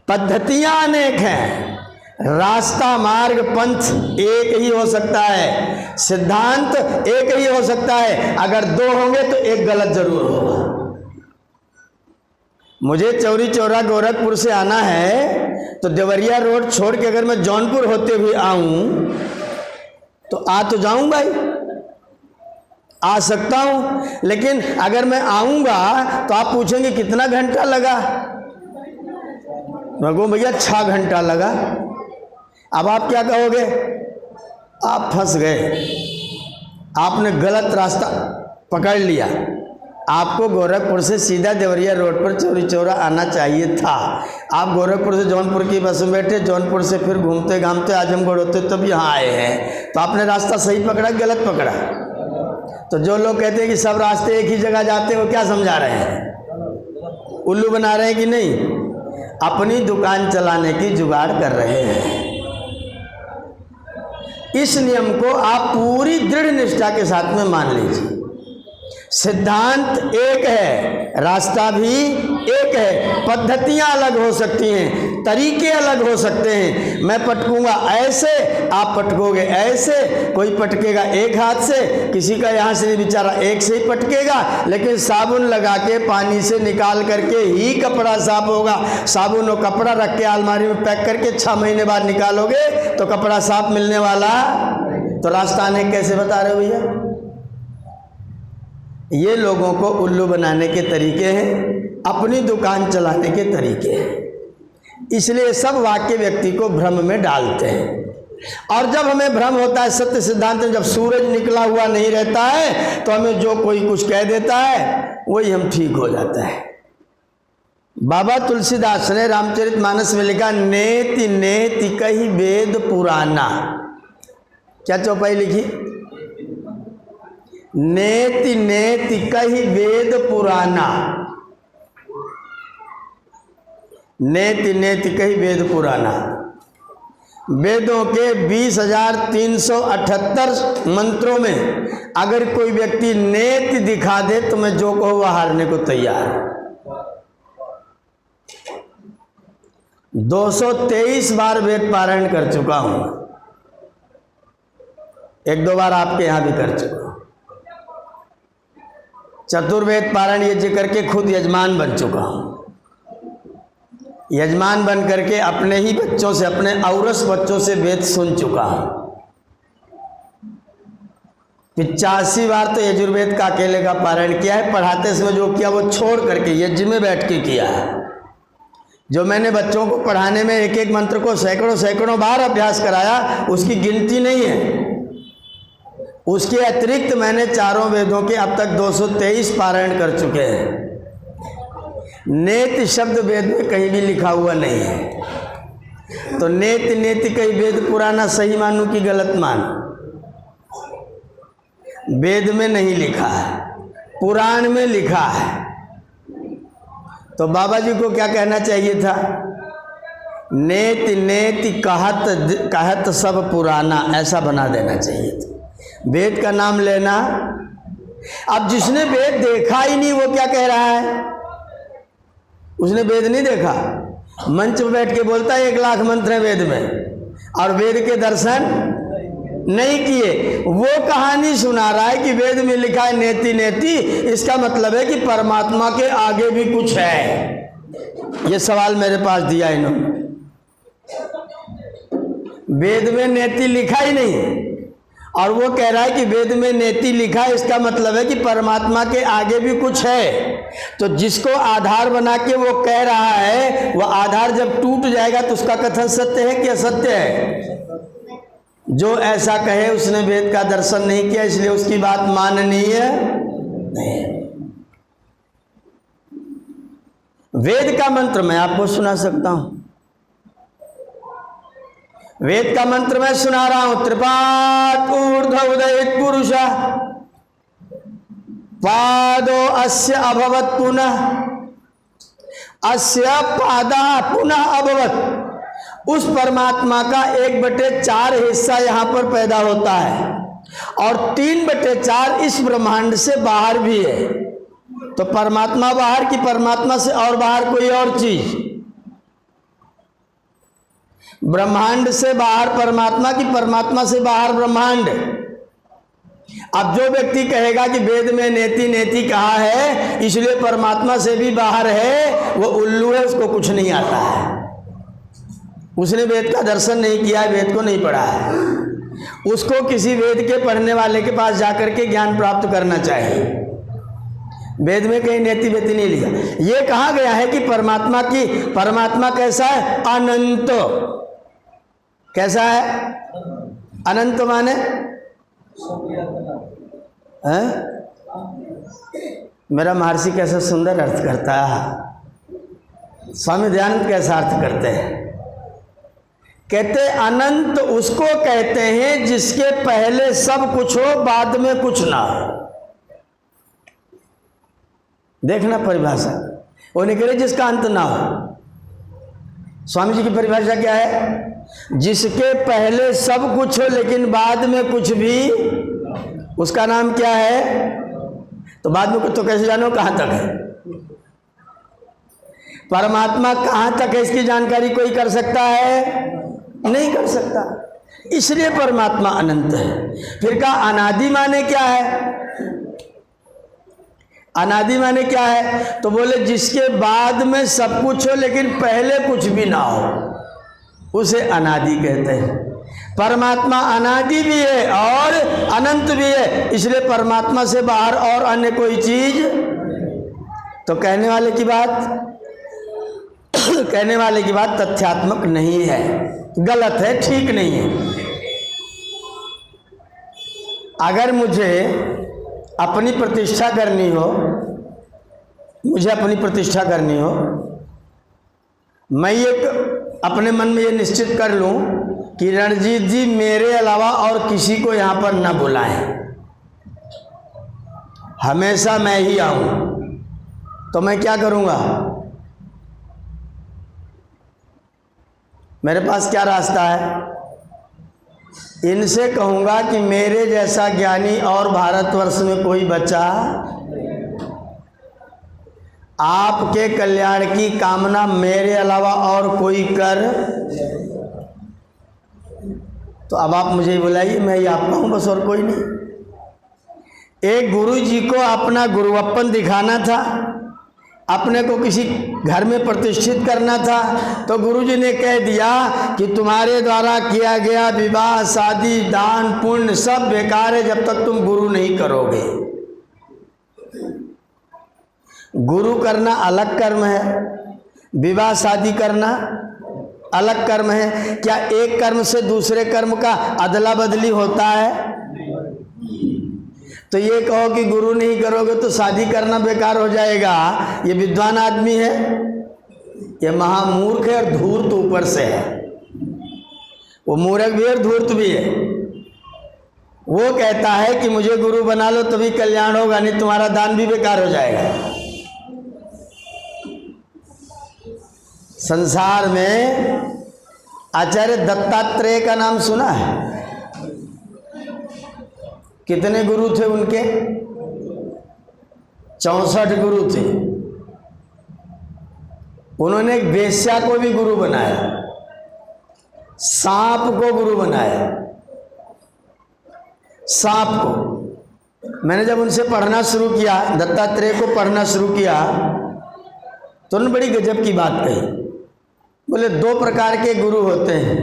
पद्धतियां अनेक हैं, रास्ता मार्ग पंथ एक ही हो सकता है, सिद्धांत एक ही हो सकता है। अगर 2 होंगे तो एक गलत जरूर होगा। मुझे चौरी चौरा गोरखपुर से आना है तो देवरिया रोड छोड़ के अगर मैं जौनपुर होते हुए आऊं तो आ तो जाऊं भाई, आ सकता हूं। लेकिन अगर मैं आऊंगा तो आप पूछेंगे कितना घंटा लगा? मैं कहूं भैया 6 घंटा लगा। अब आप क्या कहोगे? आप फंस गए, आपने गलत रास्ता पकड़ लिया। आपको गोरखपुर से सीधा देवरिया रोड पर चौरी चौरा आना चाहिए था। आप गोरखपुर से जौनपुर की बस में बैठे, जौनपुर से फिर घूमते घामते आजमगढ़ होते तब यहाँ आए हैं। तो आपने रास्ता सही पकड़ा गलत पकड़ा? तो जो लोग कहते हैं कि सब रास्ते एक ही जगह जाते हैं, वो क्या समझा रहे हैं? उल्लू बना रहे हैं कि नहीं? अपनी दुकान चलाने की जुगाड़ कर रहे हैं। इस नियम को आप पूरी दृढ़ निष्ठा के साथ में मान लीजिए। सिद्धांत एक है, रास्ता भी एक है, पद्धतियां अलग हो सकती हैं, तरीके अलग हो सकते हैं। मैं पटकूंगा ऐसे, आप पटकोगे ऐसे। कोई पटकेगा एक हाथ से, किसी का यहाँ से बेचारा एक से ही पटकेगा, लेकिन साबुन लगा के पानी से निकाल करके ही कपड़ा साफ होगा। साबुन और कपड़ा रख के अलमारी में पैक करके 6 महीने बाद निकालोगे तो कपड़ा साफ मिलने वाला। तो रास्ता अनेक कैसे बता रहे हो भैया? ये लोगों को उल्लू बनाने के तरीके हैं, अपनी दुकान चलाने के तरीके हैं। इसलिए सब वाक्य व्यक्ति को भ्रम में डालते हैं। और जब हमें भ्रम होता है सत्य सिद्धांत में, जब सूरज निकला हुआ नहीं रहता है तो हमें जो कोई कुछ कह देता है वही हम ठीक हो जाता है। बाबा तुलसीदास ने रामचरितमानस में लिखा, नेति नेति कही वेद पुराना। क्या चौपाई लिखी? नेति नेति कही वेद पुराना। नेति नेति कही वेद पुराना। वेदों के 20,378 मंत्रों में अगर कोई व्यक्ति नेति दिखा दे तो मैं जो कहूँ वह हारने को तैयार हूं। 223 बार वेद पारायण कर चुका हूं, 1-2 बार आपके यहां भी कर चुका हूं। चतुर्वेद पारायण यज्ञ करके खुद यजमान बन चुका हूं। यजमान बन करके अपने ही बच्चों से, अपने औरस बच्चों से वेद सुन चुका हूं। 85 बार तो यजुर्वेद का अकेले का पारायण किया है। पढ़ाते समय जो किया वो छोड़ करके यज्ञ में बैठ के किया है। जो मैंने बच्चों को पढ़ाने में एक एक मंत्र को सैकड़ों बार अभ्यास कराया, उसकी गिनती नहीं है। उसके अतिरिक्त मैंने चारों वेदों के अब तक 223 पारायण कर चुके हैं। नेति शब्द वेद में कहीं भी लिखा हुआ नहीं है, तो नेति कहीं वेद पुराना सही मानूं कि गलत मानूं? वेद में नहीं लिखा है, पुराण में लिखा है। तो बाबा जी को क्या कहना चाहिए था? नेति कहत सब पुराना, ऐसा बना देना चाहिए था। वेद का नाम लेना। अब जिसने वेद देखा ही नहीं वो क्या कह रहा है? उसने वेद नहीं देखा, मंच पर बैठ के बोलता है 1 लाख मंत्र है वेद में, और वेद के दर्शन नहीं किए। वो कहानी सुना रहा है कि वेद में लिखा है नेति, इसका मतलब है कि परमात्मा के आगे भी कुछ है। ये सवाल मेरे पास दिया इन्होंने। वेद में नेति लिखा ही नहीं, और वो कह रहा है कि वेद में नेति लिखा है, इसका मतलब है कि परमात्मा के आगे भी कुछ है। तो जिसको आधार बना के वो कह रहा है, वो आधार जब टूट जाएगा तो उसका कथन सत्य है कि असत्य है? जो ऐसा कहे उसने वेद का दर्शन नहीं किया, इसलिए उसकी बात माननीय नहीं। वेद का मंत्र मैं आपको सुना सकता हूं। वेद का मंत्र मैं सुना रहा हूं। त्रिपाद ऊर्ध्व उदयित पुरुष पादो अस्य अभवत पुनः, अस्य पादा पुनः अभवत। उस परमात्मा का 1/4 हिस्सा यहां पर पैदा होता है, और 3/4 इस ब्रह्मांड से बाहर भी है। तो परमात्मा बाहर की परमात्मा से और बाहर कोई और चीज, ब्रह्मांड से बाहर परमात्मा की परमात्मा से बाहर ब्रह्मांड। अब जो व्यक्ति कहेगा कि वेद में नेति कहा है इसलिए परमात्मा से भी बाहर है, वो उल्लू है, उसको कुछ नहीं आता है। उसने वेद का दर्शन नहीं किया है, वेद को नहीं पढ़ा है। उसको किसी वेद के पढ़ने वाले के पास जाकर के ज्ञान प्राप्त करना चाहिए। वेद में कहीं नेति वेति नहीं लिखा। ये कहा गया है कि परमात्मा कैसा है? अनंत। कैसा है? अनंत माने है? मेरा महर्षि कैसा सुंदर अर्थ करता है। स्वामी दयानंद कैसा अर्थ करते हैं? कहते अनंत उसको कहते हैं जिसके पहले सब कुछ हो, बाद में कुछ ना हो। देखना परिभाषा, वो निकले जिसका अंत ना हो। स्वामी जी की परिभाषा क्या है? जिसके पहले सब कुछ हो लेकिन बाद में कुछ भी, उसका नाम क्या है? तो बाद में कुछ तो कैसे जानो कहां तक है? परमात्मा कहां तक है इसकी जानकारी कोई कर सकता है? नहीं कर सकता। इसलिए परमात्मा अनंत है। फिर कहा अनादि माने क्या है? अनादि माने क्या है? तो बोले जिसके बाद में सब कुछ हो लेकिन पहले कुछ भी ना हो, उसे अनादि कहते हैं। परमात्मा अनादि भी है और अनंत भी है, इसलिए परमात्मा से बाहर और अन्य कोई चीज। तो कहने वाले की बात तथ्यात्मक नहीं है, गलत है, ठीक नहीं है। अगर मुझे अपनी प्रतिष्ठा करनी हो, मैं एक अपने मन में ये निश्चित कर लूं कि रणजीत जी मेरे अलावा और किसी को यहां पर न बुलाएं, हमेशा मैं ही आऊं, तो मैं क्या करूंगा? मेरे पास क्या रास्ता है? इनसे कहूँगा कि मेरे जैसा ज्ञानी और भारतवर्ष में कोई बचा, आपके कल्याण की कामना मेरे अलावा और कोई कर, तो अब आप मुझे बुलाइए, मैं ही आपका हूँ बस, और कोई नहीं। एक गुरु जी को अपना गुरुअप्पन दिखाना था, अपने को किसी घर में प्रतिष्ठित करना था, तो गुरु जी ने कह दिया कि तुम्हारे द्वारा किया गया विवाह, शादी, दान, पुण्य सब बेकार है जब तक तुम गुरु नहीं करोगे। गुरु करना अलग कर्म है, विवाह शादी करना अलग कर्म है। क्या एक कर्म से दूसरे कर्म का अदला बदली होता है? तो ये कहो कि गुरु नहीं करोगे तो शादी करना बेकार हो जाएगा, ये विद्वान आदमी है? ये महामूर्ख है और धूर्त ऊपर से है। वो मूर्ख भी है और धूर्त भी है। वो कहता है कि मुझे गुरु बना लो तभी कल्याण होगा, नहीं तुम्हारा दान भी बेकार हो जाएगा। संसार में आचार्य दत्तात्रेय का नाम सुना है? कितने गुरु थे उनके? 64 गुरु थे। उन्होंने एक वेश्या को भी गुरु बनाया, सांप को गुरु बनाया, सांप को। मैंने जब उनसे पढ़ना शुरू किया, दत्तात्रेय को पढ़ना शुरू किया, तो उन्होंने बड़ी गजब की बात कही। बोले 2 प्रकार के गुरु होते हैं,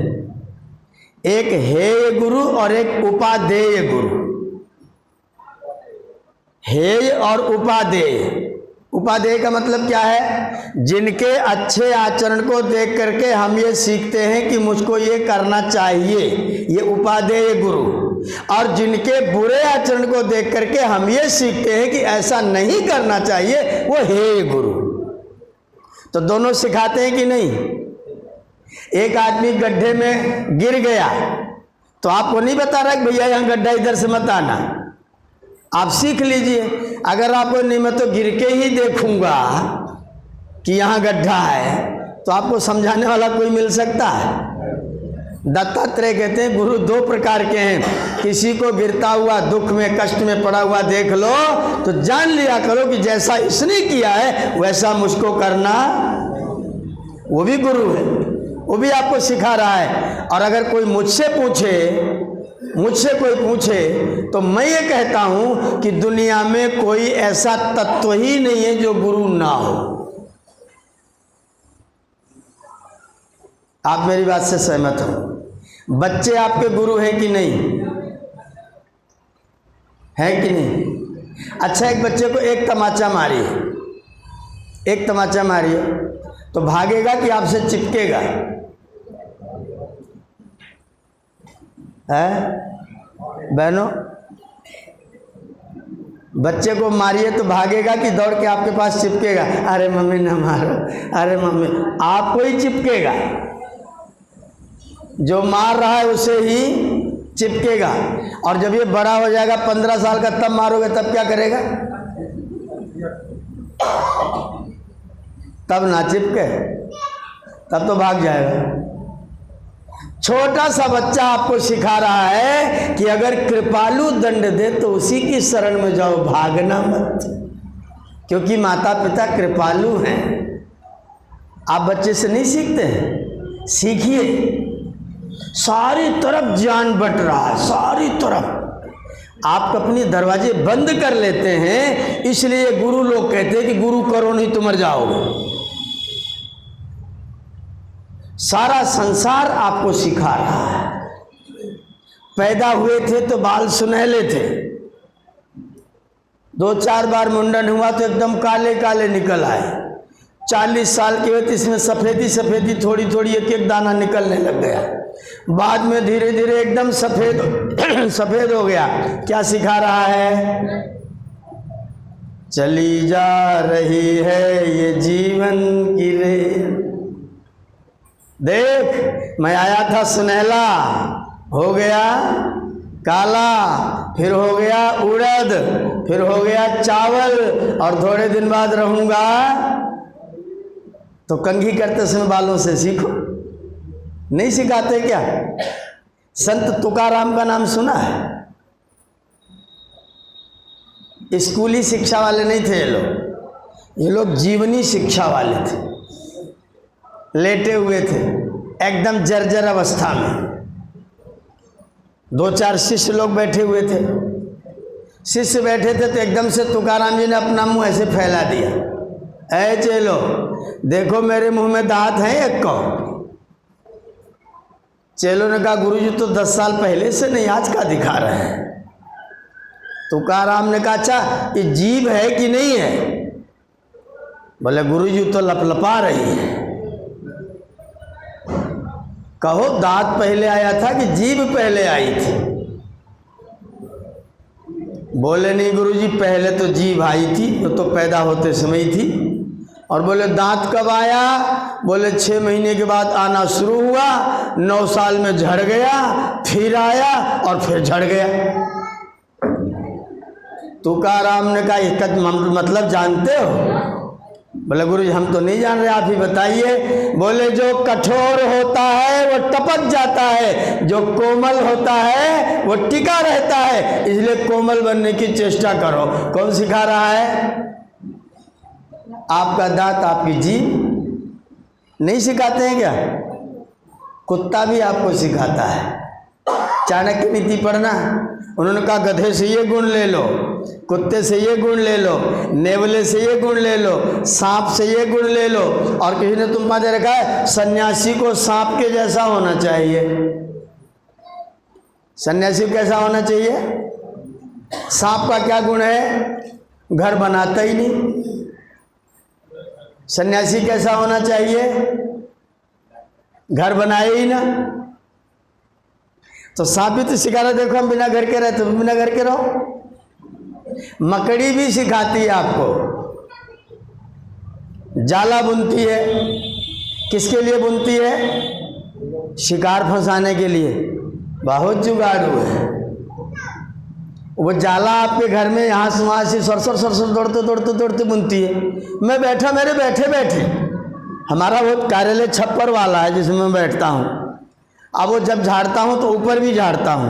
एक हेय गुरु और एक उपादेय गुरु। हेय और उपादेय। उपादेय का मतलब क्या है? जिनके अच्छे आचरण को देख करके हम ये सीखते हैं कि मुझको ये करना चाहिए, ये उपादेय गुरु। और जिनके बुरे आचरण को देख करके हम ये सीखते हैं कि ऐसा नहीं करना चाहिए, वो हेय गुरु। तो दोनों सिखाते हैं कि नहीं? एक आदमी गड्ढे में गिर गया तो आपको नहीं बता रहा कि भैया यहाँ गड्ढा इधर से मत आना, आप सीख लीजिए। अगर आपको नहीं, मैं तो गिर के ही देखूंगा कि यहाँ गड्ढा है, तो आपको समझाने वाला कोई मिल सकता है? दत्तात्रेय कहते हैं गुरु 2 प्रकार के हैं। किसी को गिरता हुआ, दुख में, कष्ट में पड़ा हुआ देख लो तो जान लिया करो कि जैसा इसने किया है वैसा मुझको करना, वो भी गुरु है, वो भी आपको सिखा रहा है। और अगर कोई मुझसे कोई पूछे तो मैं ये कहता हूं कि दुनिया में कोई ऐसा तत्व ही नहीं है जो गुरु ना हो। आप मेरी बात से सहमत हो? बच्चे आपके गुरु हैं कि नहीं? है कि नहीं? अच्छा, एक बच्चे को एक तमाचा मारिए तो भागेगा कि आपसे चिपकेगा? है बहनों, बच्चे को मारिए तो भागेगा कि दौड़ के आपके पास चिपकेगा? अरे मम्मी ना मारो, अरे मम्मी, आपको ही चिपकेगा। जो मार रहा है उसे ही चिपकेगा। और जब ये बड़ा हो जाएगा 15 साल का, तब मारोगे, तब क्या करेगा? तब ना चिपके, तब तो भाग जाएगा। छोटा सा बच्चा आपको सिखा रहा है कि अगर कृपालु दंड दे तो उसी की शरण में जाओ, भागना मत, क्योंकि माता पिता कृपालु हैं। आप बच्चे से नहीं सीखते हैं? सीखिए। सारी तरफ ज्ञान बट रहा है, सारी तरफ। आप अपने दरवाजे बंद कर लेते हैं, इसलिए गुरु लोग कहते हैं कि गुरु करो नहीं तो मर जाओगे। सारा संसार आपको सिखा रहा है। पैदा हुए थे तो बाल सुनहले थे, 2-4 बार मुंडन हुआ तो एकदम काले काले निकल आए। 40 साल के हुए तो इसमें सफ़ेदी थोड़ी थोड़ी एक दाना निकलने लग गया। बाद में धीरे धीरे एकदम सफ़ेद हो गया। क्या सिखा रहा है? चली जा रही है ये जीवन की रेल। देख, मैं आया था सुनहला, हो गया काला, फिर हो गया उड़द, फिर हो गया चावल, और थोड़े दिन बाद रहूंगा। तो कंघी करते समय बालों से सीखो। नहीं सिखाते क्या? संत तुकाराम का नाम सुना है? स्कूली शिक्षा वाले नहीं थे ये लोग जीवनी शिक्षा वाले थे। लेटे हुए थे एकदम जर्जर अवस्था में। 2-4 शिष्य लोग बैठे हुए थे। शिष्य बैठे थे तो एकदम से तुकाराम जी ने अपना मुंह ऐसे फैला दिया, ऐ चेलो देखो मेरे मुंह में दांत हैं एक को। चेलो ने कहा गुरुजी तो 10 साल पहले से नहीं, आज का दिखा रहे हैं। तुकाराम ने कहा अच्छा ये जीभ है कि नहीं है? बोले गुरुजी तो लपलपा रही है। कहो दांत पहले आया था कि जीभ पहले आई थी? बोले नहीं गुरुजी पहले तो जीभ आई थी, वो तो पैदा होते समय थी। और बोले दांत कब आया? बोले 6 महीने के बाद आना शुरू हुआ, 9 साल में झड़ गया, फिर आया और फिर झड़ गया। तुकाराम ने कहा इसका मतलब जानते हो? बोले गुरुजी हम तो नहीं जान रहे, आप ही बताइए। बोले जो कठोर होता है वो टपक जाता है, जो कोमल होता है वो टिका रहता है, इसलिए कोमल बनने की चेष्टा करो। कौन सिखा रहा है? आपका दांत, आपकी जीभ नहीं सिखाते हैं क्या? कुत्ता भी आपको सिखाता है। चाणक्य नीति पढ़ना, उन्होंने कहा गधे से ये गुण ले लो, कुत्ते से ये गुण ले लो, नेवले से ये गुण ले लो, सांप से ये गुण ले लो। और किसी ने तुम दे रखा है सन्यासी को सांप के जैसा होना चाहिए। सन्यासी कैसा होना चाहिए? सांप का क्या गुण है? घर बनाता ही नहीं। सन्यासी कैसा होना चाहिए? घर बनाए ही ना। तो सांप भी तो सिखा रहा, देखो हम बिना घर के रहते, तुम बिना घर के रहो। मकड़ी भी सिखाती है आपको, जाला बुनती है। किसके लिए बुनती है? शिकार फंसाने के लिए। बहुत जुगाड़ू है वो। जाला आपके घर में यहाँ से वहाँ से सरसर सरसर दौड़ते दौड़ते दौड़ते बुनती है। मैं बैठा, मेरे बैठे बैठे, हमारा वो कार्यालय छप्पर वाला है जिसमें मैं बैठता हूँ। अब वो जब झाड़ता हूँ तो ऊपर भी झाड़ता हूँ।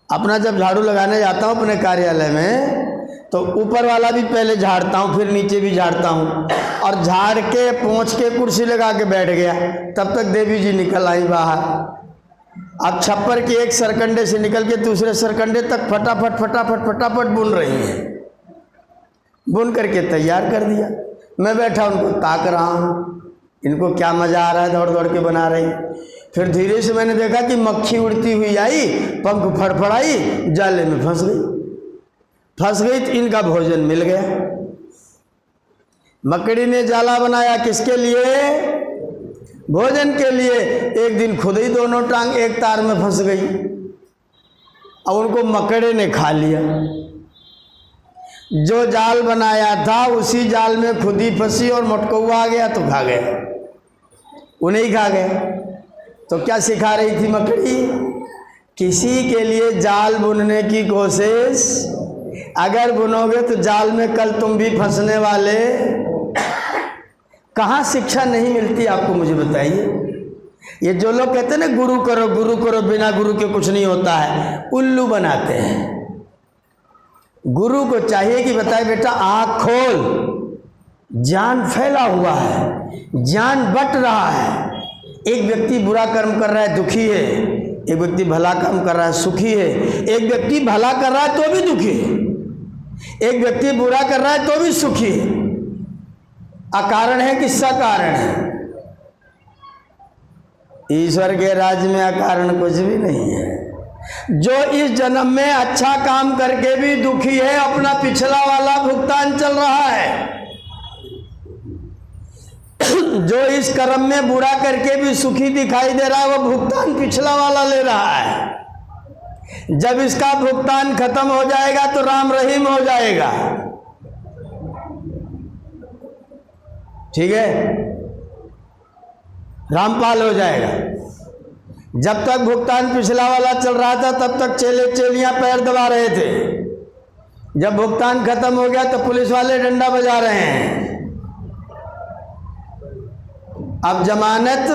अपना जब झाड़ू लगाने जाता हूँ अपने कार्यालय में तो ऊपर वाला भी पहले झाड़ता हूँ, फिर नीचे भी झाड़ता हूँ। और झाड़ के पोंछ के कुर्सी लगा के बैठ गया, तब तक देवी जी निकल आई बाहर। अब छप्पर के एक सरकंडे से निकल के दूसरे सरकंडे तक फटाफट फटाफट फटाफट बुन रही हैं। बुन करके तैयार कर दिया। मैं बैठा उनको ताक रहा हूँ, इनको क्या मज़ा आ रहा है, दौड़ दौड़ के बना रही। फिर धीरे से मैंने देखा कि मक्खी उड़ती हुई आई, पंख फड़फड़ाई, जाले में फंस गई। फंस गई तो इनका भोजन मिल गया। मकड़ी ने जाला बनाया किसके लिए? भोजन के लिए। एक दिन खुद ही दोनों टांग एक तार में फंस गई। अब उनको मकड़े ने खा लिया। जो जाल बनाया था उसी जाल में खुद ही फंसी और मटकौआ आ गया तो खा गया, उन्हें ही खा गया। तो क्या सिखा रही थी मकड़ी? किसी के लिए जाल बुनने की कोशिश अगर बुनोगे तो जाल में कल तुम भी फंसने वाले। कहाँ शिक्षा नहीं मिलती आपको, मुझे बताइए। ये जो लोग कहते हैं ना गुरु करो, बिना गुरु के कुछ नहीं होता है, उल्लू बनाते हैं। गुरु को चाहिए कि बताए बेटा आँख खोल, ज्ञान फैला हुआ है, ज्ञान बट रहा है। एक व्यक्ति बुरा कर्म कर रहा है, दुखी है। एक व्यक्ति भला काम कर रहा है, सुखी है। एक व्यक्ति भला कर रहा है तो भी दुखी है। एक व्यक्ति बुरा कर रहा है तो भी सुखी है। अकारण है कि सकारण है? ईश्वर के राज्य में अकारण कुछ भी नहीं है। जो इस जन्म में अच्छा काम करके भी दुखी है, अपना पिछला वाला भुगतान चल रहा है। जो इस कर्म में बुरा करके भी सुखी दिखाई दे रहा है, वो भुगतान पिछला वाला ले रहा है। जब इसका भुगतान खत्म हो जाएगा तो राम रहीम हो जाएगा। ठीक है, रामपाल हो जाएगा। जब तक भुगतान पिछला वाला चल रहा था तब तक चेले चेलियां पैर दबा रहे थे। जब भुगतान खत्म हो गया तो पुलिस वाले डंडा बजा रहे हैं। अब जमानत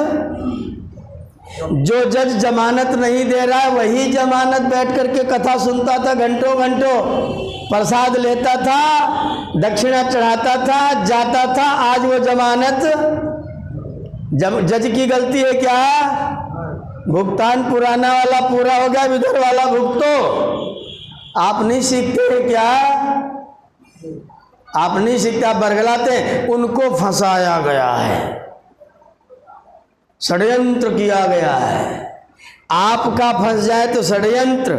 जो जज जमानत नहीं दे रहा है वही जमानत बैठ करके कथा सुनता था, घंटों घंटों प्रसाद लेता था, दक्षिणा चढ़ाता था, जाता था। आज वो जमानत, जब जज की गलती है क्या? भुगतान पुराना वाला पूरा हो गया, इधर वाला भुगतो। आप नहीं सीखते हैं क्या? आप नहीं सीखते, आप बरगलाते हैं। उनको फंसाया गया है, षड्यंत्र किया गया है। आपका फंस जाए तो षड्यंत्र,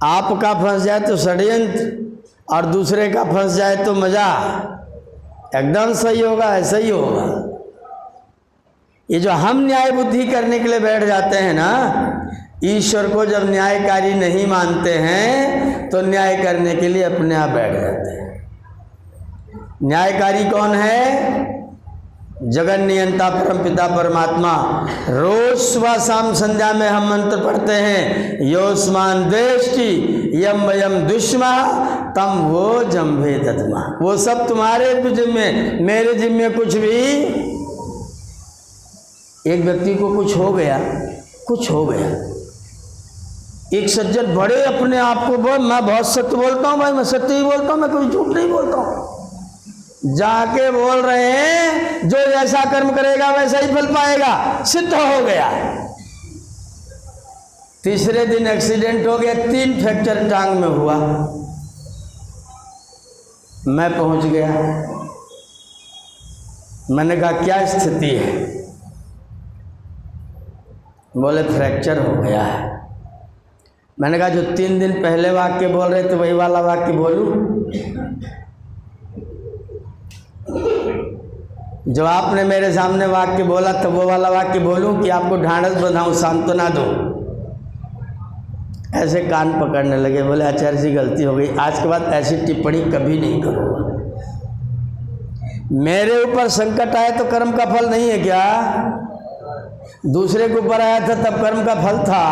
आपका फंस जाए तो षड्यंत्र, और दूसरे का फंस जाए तो मजा। एकदम सही होगा, ऐसा ही होगा। ये जो हम न्याय बुद्धि करने के लिए बैठ जाते हैं ना, ईश्वर को जब न्यायकारी नहीं मानते हैं तो न्याय करने के लिए अपने आप बैठ जाते हैं। न्यायकारी कौन है? जगन नियंता परमपिता परमात्मा। रोज सुबह शाम संध्या में हम मंत्र पढ़ते हैं, योस्मान देष्टि यम वयम दुष्मा तम वो जम्भे दत्मा। वो सब तुम्हारे जिम्मे, मेरे जिम्मे कुछ भी। एक व्यक्ति को कुछ हो गया, कुछ हो गया। एक सज्जन बड़े अपने आप को मैं बहुत सत्य बोलता हूँ भाई, मैं सत्य ही बोलता हूँ, मैं कोई झूठ नहीं बोलता हूँ। जाके बोल रहे हैं जो जैसा कर्म करेगा वैसा ही फल पाएगा, सिद्ध हो गया। तीसरे दिन एक्सीडेंट हो गया, 3 फ्रैक्चर टांग में हुआ। मैं पहुंच गया, मैंने कहा क्या स्थिति है? बोले फ्रैक्चर हो गया है। मैंने कहा जो 3 दिन पहले वाक्य बोल रहे थे वही वाला वाक्य बोलूं? जो आपने मेरे सामने वाक्य बोला था वो वाला वाक्य बोलूं कि आपको ढांढस बंधाऊं, सांत्वना दूं? ऐसे कान पकड़ने लगे। बोले आचार्य जी गलती हो गई, आज के बाद ऐसी टिप्पणी कभी नहीं करूँगा। मेरे ऊपर संकट आए तो कर्म का फल नहीं है क्या? दूसरे के ऊपर आया था तब कर्म का फल था,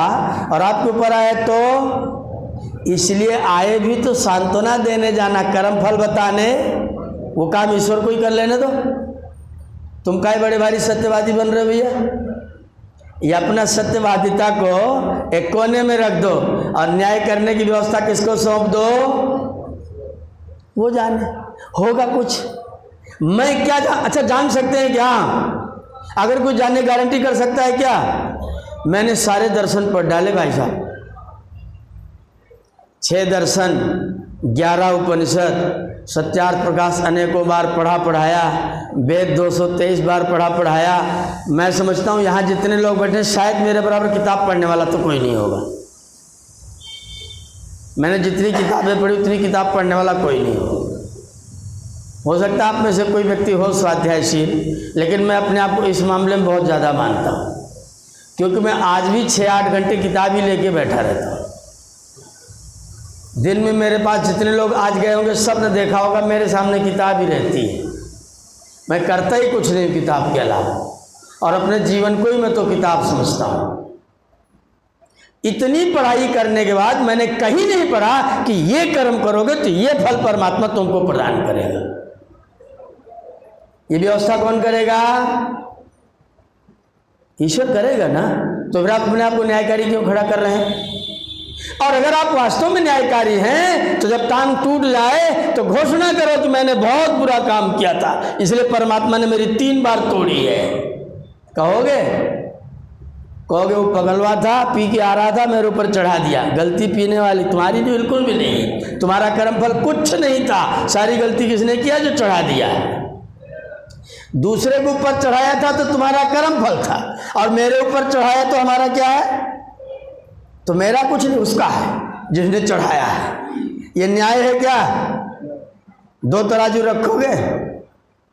और आपके ऊपर आया तो इसलिए आए भी तो सांत्वना देने जाना, कर्म फल बताने। वो काम ईश्वर को ही कर लेने दो। तुम काहे बड़े भारी सत्यवादी बन रहे हो भैया? ये अपना सत्यवादिता को एक कोने में रख दो और न्याय करने की व्यवस्था किसको सौंप दो? वो जाने होगा कुछ। मैं क्या अच्छा जान सकते हैं क्या? अगर कोई जानने गारंटी कर सकता है क्या? मैंने सारे दर्शन पढ़ डाले भाई साहब, 6 दर्शन, 11 उपनिषद, सत्यार्थ प्रकाश अनेकों बार पढ़ा पढ़ाया, वेद 223 बार पढ़ा पढ़ाया। मैं समझता हूँ यहाँ जितने लोग बैठे शायद मेरे बराबर किताब पढ़ने वाला तो कोई नहीं होगा। मैंने जितनी किताबें पढ़ी उतनी किताब पढ़ने वाला कोई नहीं होगा। हो सकता है आप में से कोई व्यक्ति हो स्वाध्यायशील, लेकिन मैं अपने आप को इस मामले में बहुत ज़्यादा मानता हूँ, क्योंकि मैं आज भी 6-8 घंटे किताब ही लेके बैठा रहता हूँ। दिन में मेरे पास जितने लोग आज गए होंगे सब ने देखा होगा मेरे सामने किताब ही रहती है। मैं करता ही कुछ नहीं किताब के अलावा, और अपने जीवन को ही मैं तो किताब समझता हूँ। इतनी पढ़ाई करने के बाद मैंने कहीं नहीं पढ़ा कि ये कर्म करोगे तो ये फल परमात्मा तुमको प्रदान करेगा। ये व्यवस्था कौन करेगा? ईश्वर करेगा ना। तो फिर आप अपने आप को न्यायकारी क्यों खड़ा कर रहे हैं? और अगर आप वास्तव में न्यायकारी हैं तो जब टांग टूट जाए तो घोषणा करो कि मैंने बहुत बुरा काम किया था, इसलिए परमात्मा ने मेरी 3 बार तोड़ी है। कहोगे? कहोगे वो पगलवा था, पी के आ रहा था, मेरे ऊपर चढ़ा दिया। गलती पीने वाली तुम्हारी नहीं, बिल्कुल भी नहीं। तुम्हारा कर्मफल कुछ नहीं था, सारी गलती किसने किया? जो चढ़ा दिया है। दूसरे के ऊपर चढ़ाया था तो तुम्हारा कर्मफल था, और मेरे ऊपर चढ़ाया तो हमारा क्या है? तो मेरा कुछ नहीं, उसका है जिसने चढ़ाया है। ये न्याय है क्या? 2 तराजू रखोगे,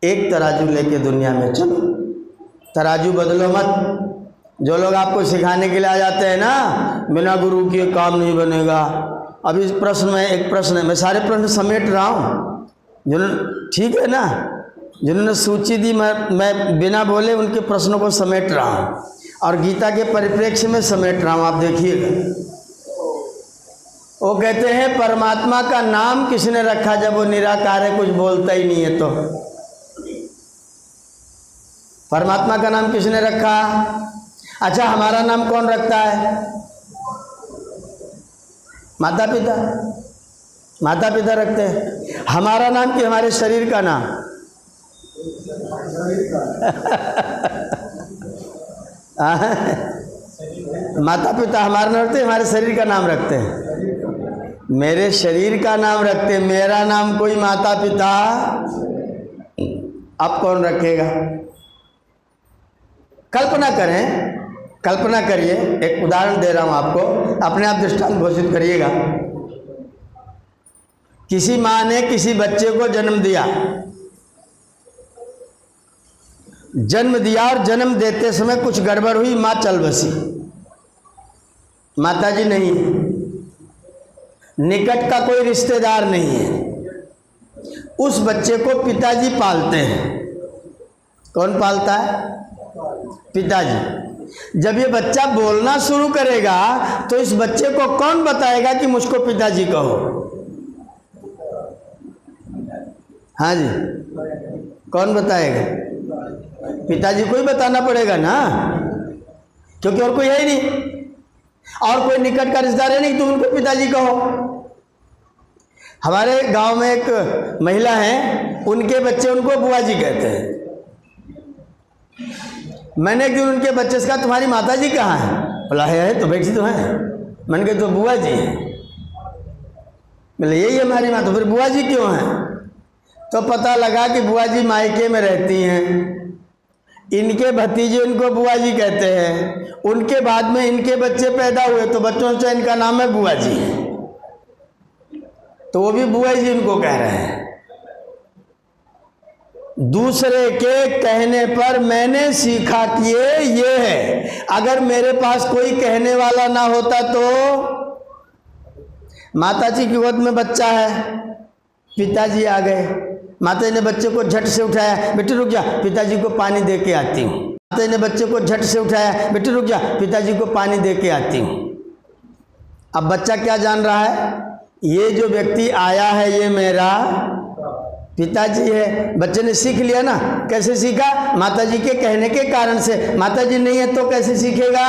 एक तराजू लेके दुनिया में चलो। तराजू बदलो मत। जो लोग आपको सिखाने के लिए आ जाते हैं ना, बिना गुरु के काम नहीं बनेगा। अभी इस प्रश्न में एक प्रश्न है, मैं सारे प्रश्न समेट रहा हूँ जिन्होंने, ठीक है ना, जिन्होंने सूची दी मैं बिना बोले उनके प्रश्नों को समेट रहा हूँ, और गीता के परिप्रेक्ष्य में समेट रहा हूँ। आप देखिएगा। वो कहते हैं परमात्मा का नाम किसने रखा जब वो निराकार है, कुछ बोलता ही नहीं है? तो परमात्मा का नाम किसने रखा? अच्छा, हमारा नाम कौन रखता है? माता पिता। माता पिता रखते हैं। हमारा नाम कि हमारे शरीर का नाम? माता पिता हमारा नाम रखते हैं, हमारे शरीर का नाम रखते हैं। मेरे शरीर का नाम रखते हैं, मेरा नाम कोई माता पिता अब कौन रखेगा? कल्पना करें, कल्पना करिए, एक उदाहरण दे रहा हूं आपको, अपने आप दृष्टांत घोषित करिएगा। किसी माँ ने किसी बच्चे को जन्म दिया, जन्म दिया और जन्म देते समय कुछ गड़बड़ हुई, माँ चल बसी। माताजी नहीं, निकट का कोई रिश्तेदार नहीं है, उस बच्चे को पिताजी पालते हैं। कौन पालता है? पिताजी। जब ये बच्चा बोलना शुरू करेगा तो इस बच्चे को कौन बताएगा कि मुझको पिताजी कहो? हाँ जी, कौन बताएगा? पिताजी को ही बताना पड़ेगा ना, क्योंकि और कोई है ही नहीं, और कोई निकट का रिश्तेदार है नहीं, तुम उनको पिताजी कहो। हमारे गांव में एक महिला है, उनके बच्चे उनको बुआ जी कहते हैं। मैंने एक दिन उनके बच्चे से कहा, तुम्हारी माता जी कहाँ है? बोला है तो बेटी तो है। मैंने कहा तो बुआ जी है। बोले यही हमारी माँ। तो फिर बुआ जी क्यों है? तो पता लगा कि बुआ जी मायके में रहती हैं, इनके भतीजे इनको बुआ जी कहते हैं, उनके बाद में इनके बच्चे पैदा हुए तो बच्चों से इनका नाम है बुआ जी, तो वो भी बुआ जी इनको कह रहे हैं। दूसरे के कहने पर मैंने सीखा कि ये है। अगर मेरे पास कोई कहने वाला ना होता तो माताजी की गोद में बच्चा है, पिताजी आ गए, माता जी ने बच्चे को झट से उठाया, बेटी रुक जा, पिताजी को पानी दे के आती हूँ। माता जी ने बच्चे को झट से उठाया, बेटी रुक जा, पिताजी को पानी दे के आती हूँ। अब बच्चा क्या जान रहा है? ये जो व्यक्ति आया है ये मेरा पिताजी है। बच्चे ने सीख लिया ना। कैसे सीखा? माताजी के कहने के कारण से। माताजी नहीं है तो कैसे सीखेगा?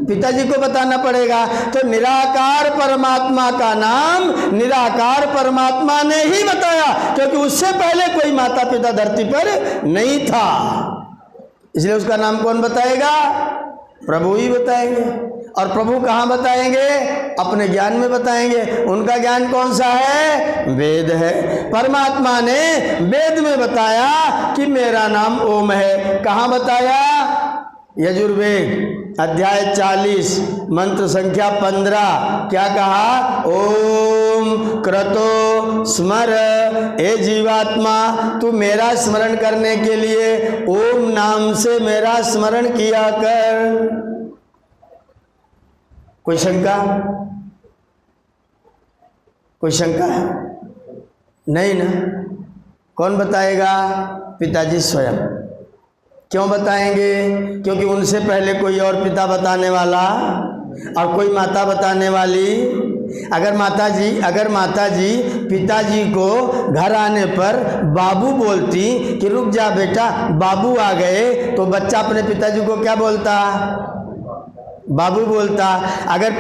पिताजी को बताना पड़ेगा। तो निराकार परमात्मा का नाम निराकार परमात्मा ने ही बताया, क्योंकि उससे पहले कोई माता पिता धरती पर नहीं था, इसलिए उसका नाम कौन बताएगा? प्रभु ही बताएंगे। और प्रभु कहाँ बताएंगे? अपने ज्ञान में बताएंगे। उनका ज्ञान कौन सा है? वेद है। परमात्मा ने वेद में बताया कि मेरा नाम ओम है। कहाँ बताया? यजुर्वेद अध्याय 40 मंत्र संख्या 15। क्या कहा? ओम क्रतो स्मर, ए जीवात्मा तू मेरा स्मरण करने के लिए ओम नाम से मेरा स्मरण किया कर। कोई शंका? कोई शंका है? नहीं ना। कौन बताएगा? पिताजी स्वयं। क्यों बताएंगे? क्योंकि उनसे पहले कोई और पिता बताने वाला और कोई माता बताने वाली। अगर माताजी पिताजी को घर आने पर बाबू बोलती कि रुक जा बेटा बाबू आ गए, तो बच्चा अपने पिताजी को क्या बोलता? बाबू बोलता। अगर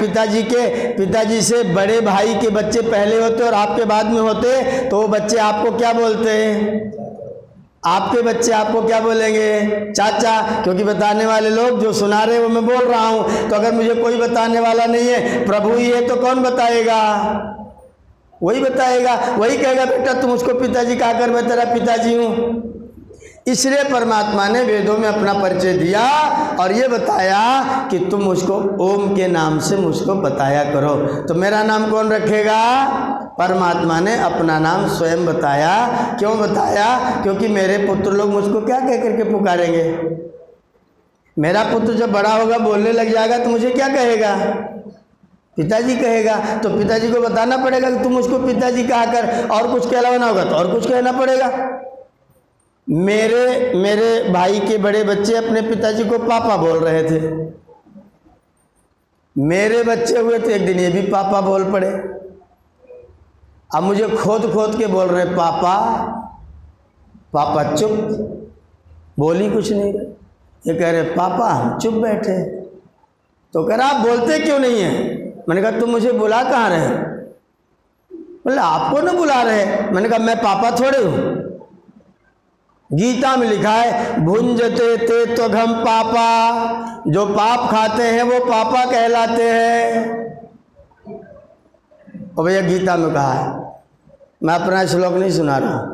पिताजी से बड़े भाई के बच्चे पहले होते और आपके बाद में होते तो वो बच्चे आपको क्या बोलते? आपके बच्चे आपको क्या बोलेंगे? चाचा। क्योंकि बताने वाले लोग जो सुना रहे वो मैं बोल रहा हूँ। तो अगर मुझे कोई बताने वाला नहीं है, प्रभु ही है, तो कौन बताएगा? वही बताएगा। वही कहेगा बेटा तुम उसको पिताजी कहा कर, मैं तेरा पिताजी हूँ। इसलिए परमात्मा ने वेदों में अपना परिचय दिया और ये बताया कि तुम उसको ओम के नाम से मुझको बताया करो। तो मेरा नाम कौन रखेगा? परमात्मा ने अपना नाम स्वयं बताया। क्यों बताया? क्योंकि मेरे पुत्र लोग मुझको क्या कह करके पुकारेंगे? मेरा पुत्र जब बड़ा होगा बोलने लग जाएगा तो मुझे क्या कहेगा? पिताजी कहेगा। तो पिताजी को बताना पड़ेगा कि तुम उसको पिताजी कहा कर, और कुछ के अलावा ना होगा तो और कुछ कहना पड़ेगा। मेरे भाई के बड़े बच्चे अपने पिताजी को पापा बोल रहे थे। मेरे बच्चे हुए तो एक दिन ये भी पापा बोल पड़े। अब मुझे खोद खोद के बोल रहे पापा। पापा चुप, बोली कुछ नहीं रहे। ये कह रहे पापा हम चुप बैठे। तो कह रहा आप बोलते क्यों नहीं है? मैंने कहा तुम मुझे बुला कहाँ रहे? बोले आपको ना बुला रहे। मैंने कहा मैं पापा थोड़े हूँ? गीता में लिखा है भुंजते ते त्वघम पापा, जो पाप खाते हैं वो पापा कहलाते हैं। और भैया गीता में कहा है, मैं अपना श्लोक नहीं सुना रहा।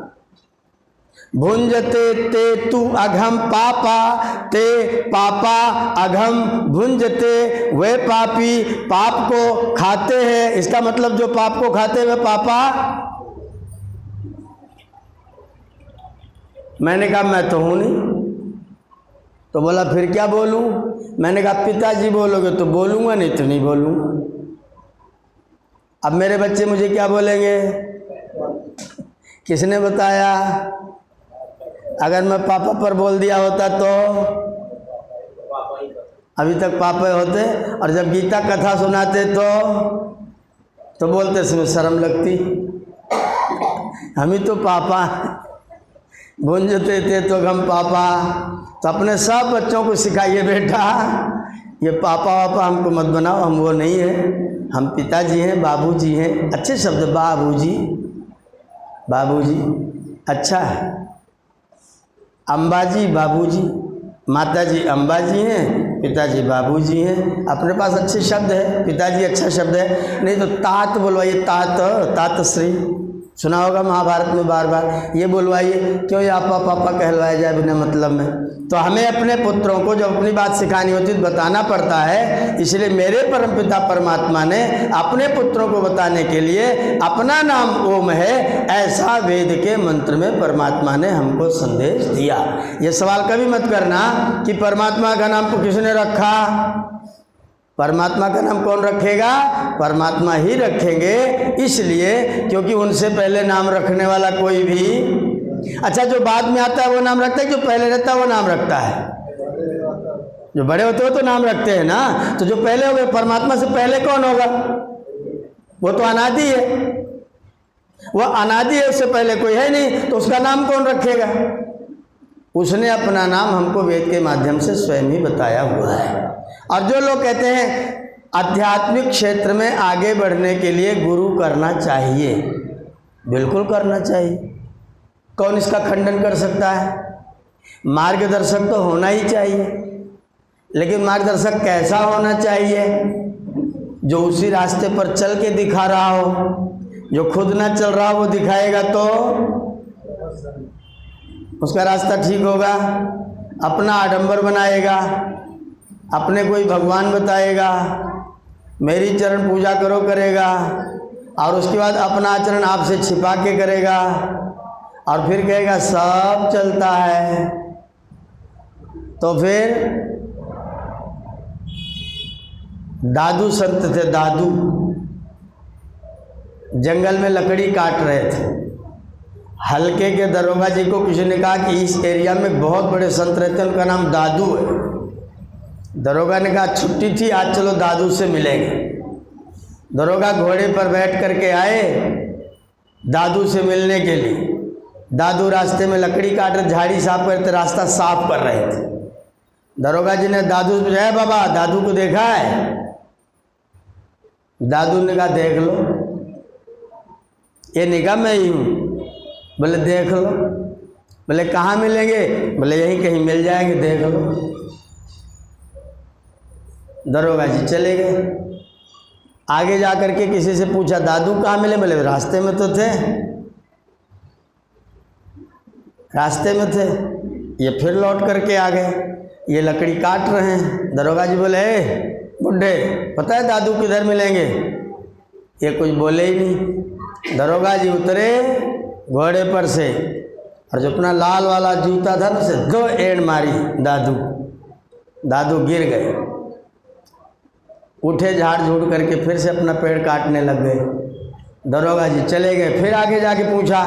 भुंजते ते तु अघम पापा, ते पापा अघम भुंजते, वे पापी पाप को खाते हैं। इसका मतलब जो पाप को खाते वे पापा। मैंने कहा मैं तो हूँ नहीं। तो बोला फिर क्या बोलूँ? मैंने कहा पिताजी बोलोगे तो बोलूँगा, नहीं तो नहीं बोलूँगा। अब मेरे बच्चे मुझे क्या बोलेंगे? किसने बताया? अगर मैं पापा पर बोल दिया होता तो अभी तक पापा होते, और जब गीता कथा सुनाते तो बोलते इसमें शर्म लगती। हम ही तो पापा भुंजते थे तो हम पापा। तो अपने सब बच्चों को सिखाइए बेटा, ये पापा वापा हमको मत बनाओ, हम वो नहीं है, हम पिताजी हैं, बाबूजी हैं। अच्छे शब्द बाबूजी, बाबूजी अच्छा है। अम्बाजी बाबूजी, माताजी अम्बाजी हैं, पिताजी बाबूजी हैं। अपने पास अच्छे शब्द है, पिताजी अच्छा शब्द है। नहीं तो तात बोलवाइए, तात श्री सुना होगा महाभारत में बार बार। ये बोलवाइए, क्यों ये आपा पापा कहलवाया जाए बिना मतलब में। तो हमें अपने पुत्रों को जब अपनी बात सिखानी होती है तो बताना पड़ता है। इसलिए मेरे परमपिता परमात्मा ने अपने पुत्रों को बताने के लिए अपना नाम ओम है, ऐसा वेद के मंत्र में परमात्मा ने हमको संदेश दिया। ये सवाल कभी मत करना कि परमात्मा का नाम को किसने रखा। परमात्मा का नाम कौन रखेगा? परमात्मा ही रखेंगे। इसलिए क्योंकि उनसे पहले नाम रखने वाला कोई भी, अच्छा जो बाद में आता है वो नाम रखता है, जो पहले रहता है वो नाम रखता है। जो बड़े होते हो तो नाम रखते हैं ना। तो जो पहले हो गए, परमात्मा से पहले कौन होगा? वो तो अनादि है, वो अनादि है, उससे पहले कोई है नहीं, तो उसका नाम कौन रखेगा? उसने अपना नाम हमको वेद के माध्यम से स्वयं ही बताया हुआ है। और जो लोग कहते हैं आध्यात्मिक क्षेत्र में आगे बढ़ने के लिए गुरु करना चाहिए, बिल्कुल करना चाहिए। कौन इसका खंडन कर सकता है? मार्गदर्शक तो होना ही चाहिए, लेकिन मार्गदर्शक कैसा होना चाहिए? जो उसी रास्ते पर चल के दिखा रहा हो। जो खुद ना चल रहा हो वो दिखाएगा तो उसका रास्ता ठीक होगा। अपना आडंबर बनाएगा, अपने कोई भगवान बताएगा, मेरी चरण पूजा करो करेगा, और उसके बाद अपना आचरण आपसे छिपा के करेगा, और फिर कहेगा सब चलता है। तो फिर दादू संत थे, दादू जंगल में लकड़ी काट रहे थे। हल्के के दरोगा जी को किसी ने कहा कि इस एरिया में बहुत बड़े संत रहते हैं, उनका नाम दादू है। दरोगा ने कहा छुट्टी थी आज, चलो दादू से मिलेंगे। दरोगा घोड़े पर बैठ करके आए दादू से मिलने के लिए। दादू रास्ते में लकड़ी काट रहे, झाड़ी साफ करते, रास्ता साफ कर रहे थे। दरोगा जी ने दादू से पूछा, बाबा दादू को देखा है? दादू ने कहा देख लो। ये निगाह मैं ही हूँ। बोले देख लो। बोले कहाँ मिलेंगे? बोले यहीं कहीं मिल जाएंगे, देख लो। दरोगा जी चले गए। आगे जा कर के किसी से पूछा दादू कहाँ मिले? बोले रास्ते में तो थे, रास्ते में थे। ये फिर लौट करके आ गए, ये लकड़ी काट रहे हैं। दरोगा जी बोले बुड्ढे पता है दादू किधर मिलेंगे? ये कुछ बोले ही नहीं। दरोगा जी उतरे घोड़े पर से, और जो अपना लाल वाला जूता था ना, से 2 एड़ मारी दादू। दादू गिर गए। उठे झाड़ झूड़ करके फिर से अपना पेड़ काटने लग गए। दरोगा जी चले गए। फिर आगे जाके पूछा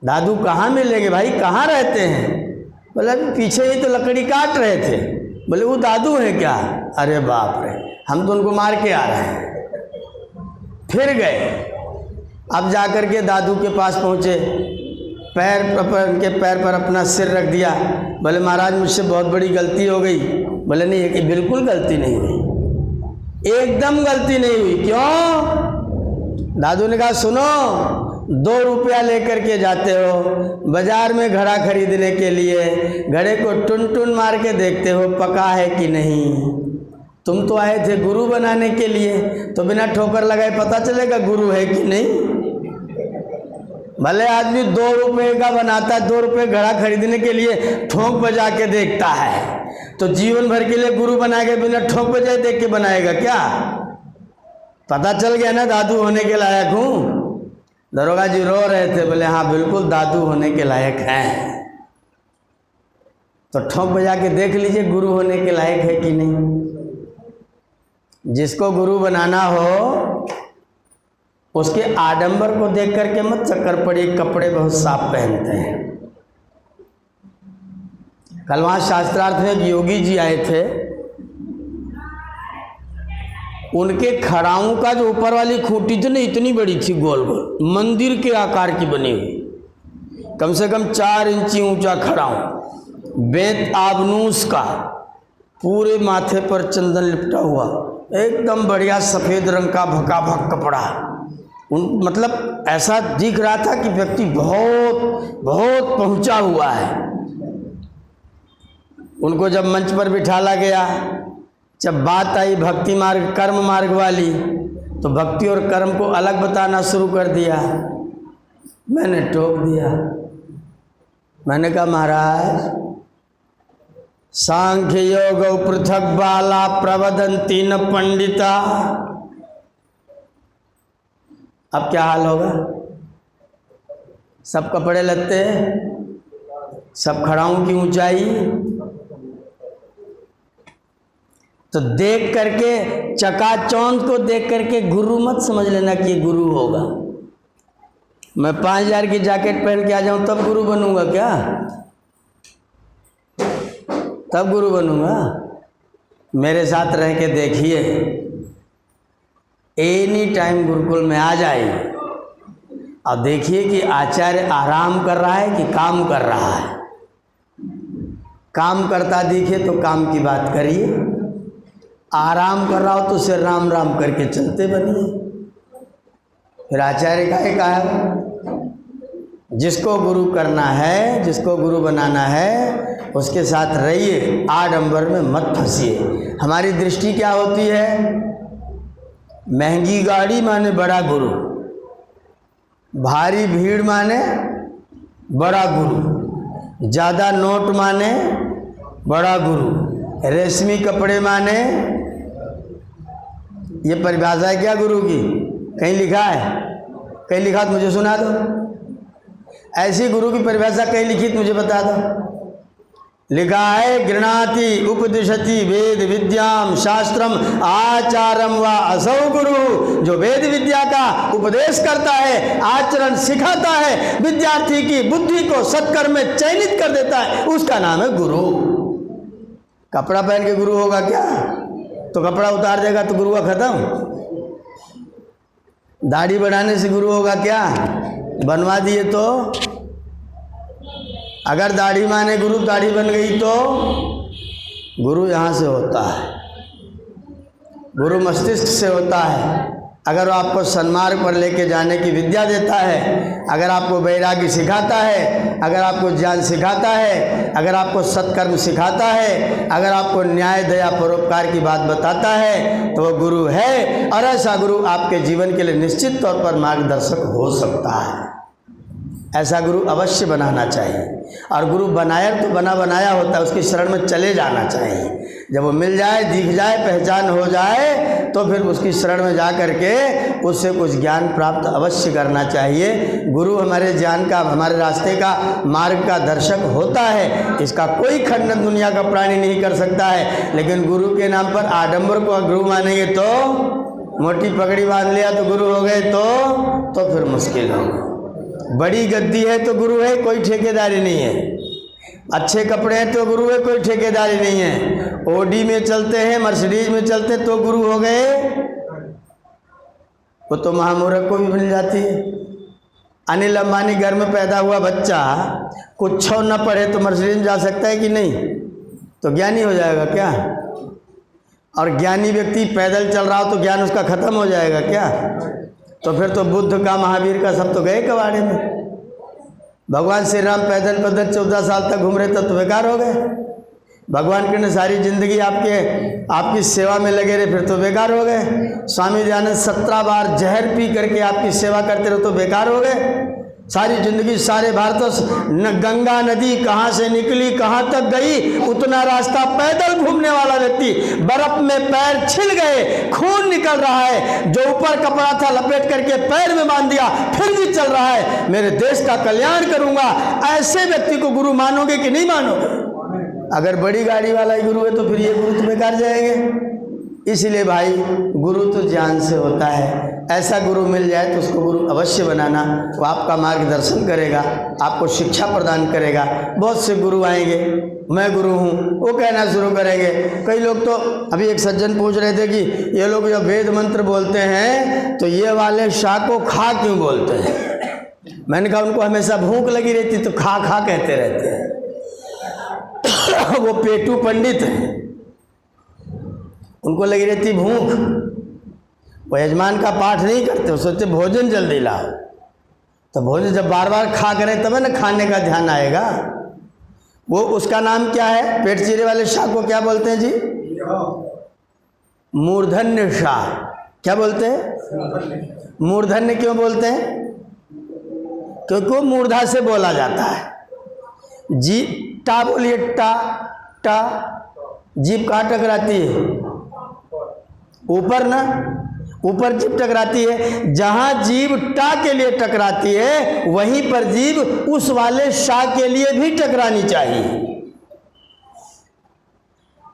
दादू कहाँ मिलेंगे भाई, कहाँ रहते हैं? बोले अभी पीछे ही तो लकड़ी काट रहे थे। बोले वो दादू है क्या? अरे बाप रे, हम तो उनको मार के आ रहे हैं। फिर गए। अब जा कर के दादू के पास पहुँचे। उनके पैर पर अपना सिर रख दिया। बोले महाराज मुझसे बहुत बड़ी गलती हो गई। बोले नहीं, ये बिल्कुल गलती नहीं हुई, एकदम गलती नहीं हुई। क्यों? दादू ने कहा सुनो, 2 रुपया लेकर के जाते हो बाजार में घड़ा खरीदने के लिए, घड़े को टुन टुन मार के देखते हो पका है कि नहीं। तुम तो आए थे गुरु बनाने के लिए, तो बिना ठोकर लगाए पता चलेगा गुरु है कि नहीं। भले आदमी 2 रुपये का बनाता है, 2 रुपये घड़ा खरीदने के लिए ठोंक बजा के देखता है, तो जीवन भर के लिए गुरु बना के बिना ठोंक बजाए देख के बनाएगा क्या? पता चल गया ना दादू होने के लायक हूँ। दरोगा जी रो रहे थे, बोले हाँ बिल्कुल दादू होने के लायक हैं। तो ठोंक बजा के देख लीजिए गुरु होने के लायक है कि नहीं। जिसको गुरु बनाना हो उसके आडंबर को देख करके मत चक्कर पड़िए, कपड़े बहुत साफ पहनते हैं। कल वहाँ शास्त्रार्थ में एक योगी जी आए थे, उनके खड़ाऊं का जो ऊपर वाली खूंटी थी ना इतनी बड़ी थी, गोल गोल मंदिर के आकार की बनी हुई, कम से कम 4 इंची ऊंचा खड़ाऊं, बेत आबनूस का, पूरे माथे पर चंदन लिपटा हुआ, एकदम बढ़िया सफ़ेद रंग का भकाभक कपड़ा। मतलब ऐसा दिख रहा था कि व्यक्ति बहुत बहुत पहुंचा हुआ है। उनको जब मंच पर बिठाला गया, जब बात आई भक्ति मार्ग कर्म मार्ग वाली, तो भक्ति और कर्म को अलग बताना शुरू कर दिया। मैंने टोक दिया, मैंने कहा महाराज सांख्य योग पृथक बाला प्रवदंती न पंडिता। अब क्या हाल होगा? सब कपड़े लत्ते, सब खड़ाऊं की ऊंचाई, तो देख करके चकाचौंध को देख करके गुरु मत समझ लेना कि ये गुरु होगा। मैं 5000 की जैकेट पहन के आ जाऊं तब गुरु बनूंगा क्या? तब गुरु बनूंगा? मेरे साथ रह के देखिए, एनी टाइम गुरुकुल में आ जाइए और देखिए कि आचार्य आराम कर रहा है कि काम कर रहा है। काम करता दिखे तो काम की बात करिए, आराम कर रहा हो तो उसे राम राम करके चलते बनिए। फिर आचार्य का ही कहा, जिसको गुरु करना है, जिसको गुरु बनाना है उसके साथ रहिए, आडंबर में मत फंसिए। हमारी दृष्टि क्या होती है? महंगी गाड़ी माने बड़ा गुरु, भारी भीड़ माने बड़ा गुरु, ज़्यादा नोट माने बड़ा गुरु, रेशमी कपड़े माने। ये परिभाषा है क्या गुरु की? कहीं लिखा है? कहीं लिखा तो मुझे सुना दो। ऐसी गुरु की परिभाषा कहीं लिखी तो मुझे बता दो। लिखा है गृणाति उपदिशति वेद विद्याम शास्त्रम आचारम व असौ गुरु। जो वेद विद्या का उपदेश करता है, आचरण सिखाता है, विद्यार्थी की बुद्धि को सत्कर्म में चयनित कर देता है, उसका नाम है गुरु। कपड़ा पहन के गुरु होगा क्या? तो कपड़ा उतार देगा तो गुरु का खत्म। दाढ़ी बढ़ाने से गुरु होगा क्या? बनवा दिए तो? अगर दाढ़ी माने गुरु, दाढ़ी बन गई तो गुरु यहाँ से होता है, गुरु मस्तिष्क से होता है। अगर वो आपको सन्मार्ग पर लेके जाने की विद्या देता है, अगर आपको वैराग्य सिखाता है, अगर आपको ज्ञान सिखाता है, अगर आपको सत्कर्म सिखाता है, अगर आपको न्याय दया परोपकार की बात बताता है, तो वो गुरु है। और ऐसा गुरु आपके जीवन के लिए निश्चित तौर पर मार्गदर्शक हो सकता है। ऐसा गुरु अवश्य बनाना चाहिए। और गुरु बनाया तो बना बनाया होता है, उसकी शरण में चले जाना चाहिए। जब वो मिल जाए, दिख जाए, पहचान हो जाए, तो फिर उसकी शरण में जा कर के उससे कुछ ज्ञान प्राप्त अवश्य करना चाहिए। गुरु हमारे ज्ञान का, हमारे रास्ते का, मार्ग का दर्शक होता है। इसका कोई खंडन दुनिया का प्राणी नहीं कर सकता है। लेकिन गुरु के नाम पर आडंबर को गुरु मानेंगे तो, मोटी पगड़ी बांध लिया तो गुरु हो गए तो फिर मुश्किल होगा। बड़ी गद्दी है तो गुरु है, कोई ठेकेदारी नहीं है। अच्छे कपड़े हैं तो गुरु है, कोई ठेकेदारी नहीं है। ओडी में चलते हैं, मर्सिडीज में चलते तो गुरु हो गए, वो तो महामूर्ख को भी मिल जाती है। अनिल अंबानी घर में पैदा हुआ बच्चा कुछ न पढ़े तो मर्सिडीज में जा सकता है कि नहीं? तो ज्ञानी हो जाएगा क्या? और ज्ञानी व्यक्ति पैदल चल रहा हो तो ज्ञान उसका खत्म हो जाएगा क्या? तो फिर तो बुद्ध का, महावीर का सब तो गए कबाड़े में। भगवान श्री राम पैदल पैदल 14 साल तक घूम रहे थे तो बेकार हो गए। भगवान कृष्ण ने सारी जिंदगी आपकी सेवा में लगे रहे, फिर तो बेकार हो गए। स्वामी दयानंद 17 बार जहर पी करके आपकी सेवा करते रहे तो बेकार हो गए। सारी जिंदगी सारे भारत गंगा नदी कहाँ से निकली कहाँ तक गई उतना रास्ता पैदल घूमने वाला व्यक्ति बर्फ में पैर छिल गए, खून निकल रहा है, जो ऊपर कपड़ा था लपेट करके पैर में बांध दिया फिर भी चल रहा है, मेरे देश का कल्याण करूंगा। ऐसे व्यक्ति को गुरु मानोगे कि नहीं मानोगे? अगर बड़ी गाड़ी वाला ही गुरु है तो फिर ये गुरु तो बेकार जाएंगे। इसलिए भाई गुरु तो ज्ञान से होता है। ऐसा गुरु मिल जाए तो उसको गुरु अवश्य बनाना। वो आपका मार्गदर्शन करेगा, आपको शिक्षा प्रदान करेगा। बहुत से गुरु आएंगे, मैं गुरु हूँ, वो कहना शुरू करेंगे। कई लोग तो अभी एक सज्जन पूछ रहे थे कि ये लोग जब वेद मंत्र बोलते हैं तो ये वाले शाह को खा क्यों बोलते हैं? मैंने कहा उनको हमेशा भूख लगी रहती तो खा खा कहते रहते हैं। वो पेटू पंडित हैं, उनको लगी रहती भूख, वो यजमान का पाठ नहीं करते, वो सोचते भोजन जल्दी लाओ। तो भोजन जब बार बार खा करें तब ना खाने का ध्यान आएगा। वो उसका नाम क्या है? पेट चीरे वाले शाह को क्या बोलते हैं जी? मूर्धन्य शाह। क्या बोलते हैं? मूर्धन्य क्यों बोलते हैं? क्योंकि वो मूर्धा से बोला जाता है। जी टा बोलिए, टा टा, जीभ कहाँ टकराती है? ऊपर ना, ऊपर जीभ टकराती है। जहां जीभ टा के लिए टकराती है वहीं पर जीभ उस वाले शाह के लिए भी टकरानी चाहिए,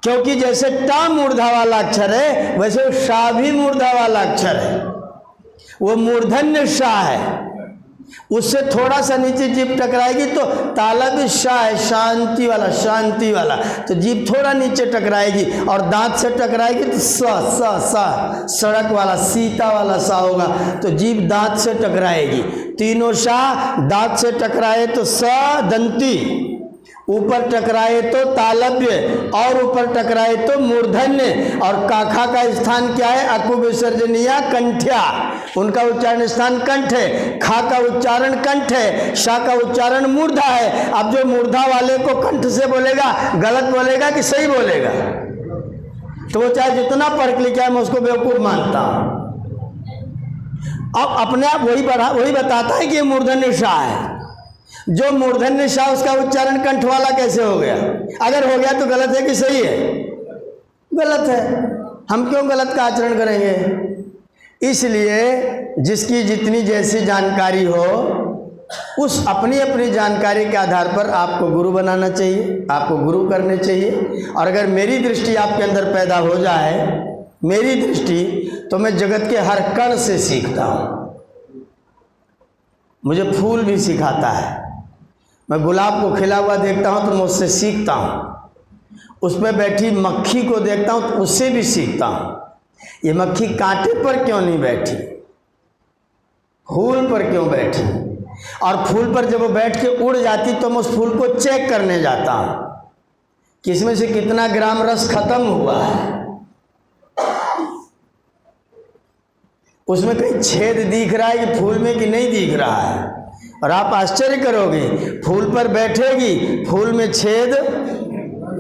क्योंकि जैसे टा मूर्धा वाला अक्षर है वैसे शाह भी मूर्धा वाला अक्षर है। वो मूर्धन्य शाह है, उससे थोड़ा सा नीचे जीभ टकराएगी तो तालब शाह है, शांति वाला, शांति वाला, तो जीभ थोड़ा नीचे टकराएगी। और दांत से टकराएगी तो सा सड़क वाला, सीता वाला सा होगा, तो जीभ दांत से टकराएगी। तीनों शाह, दांत से टकराए तो स दंती, ऊपर टकराए तो तालब्य, और ऊपर टकराए तो मूर्धन्य। और काखा का स्थान क्या है? अकु विसर्जनीय कंठ्या, उनका उच्चारण स्थान कंठ है। खा का उच्चारण कंठ है, शाह का उच्चारण मूर्धा है। अब जो मूर्धा वाले को कंठ से बोलेगा, गलत बोलेगा कि सही बोलेगा? तो वो चाहे जितना पढ़ लिखा है मैं उसको बेवकूफ मानता हूं। अब अपने आप वही बताता है कि ये मूर्धन्य शाह है। जो मूर्धन्य शाह उसका उच्चारण कंठ वाला कैसे हो गया? अगर हो गया तो गलत है कि सही है? गलत है। हम क्यों गलत का आचरण करेंगे? इसलिए जिसकी जितनी जैसी जानकारी हो उस अपनी अपनी जानकारी के आधार पर आपको गुरु बनाना चाहिए, आपको गुरु करने चाहिए। और अगर मेरी दृष्टि आपके अंदर पैदा हो जाए, मेरी दृष्टि, तो मैं जगत के हर कण से सीखता हूँ। मुझे फूल भी सिखाता है, मैं गुलाब को खिला हुआ देखता हूँ तो मैं उससे सीखता हूँ। उस पर बैठी मक्खी को देखता हूँ तो उससे भी सीखता हूँ। ये मक्खी कांटे पर क्यों नहीं बैठी, फूल पर क्यों बैठी? और फूल पर जब वो बैठ के उड़ जाती तो मैं उस फूल को चेक करने जाता हूँ कि इसमें से कितना ग्राम रस खत्म हुआ है, उसमें कहीं छेद दिख रहा है कि फूल में कि नहीं दिख रहा है। और आप आश्चर्य करोगे, फूल पर बैठेगी, फूल में छेद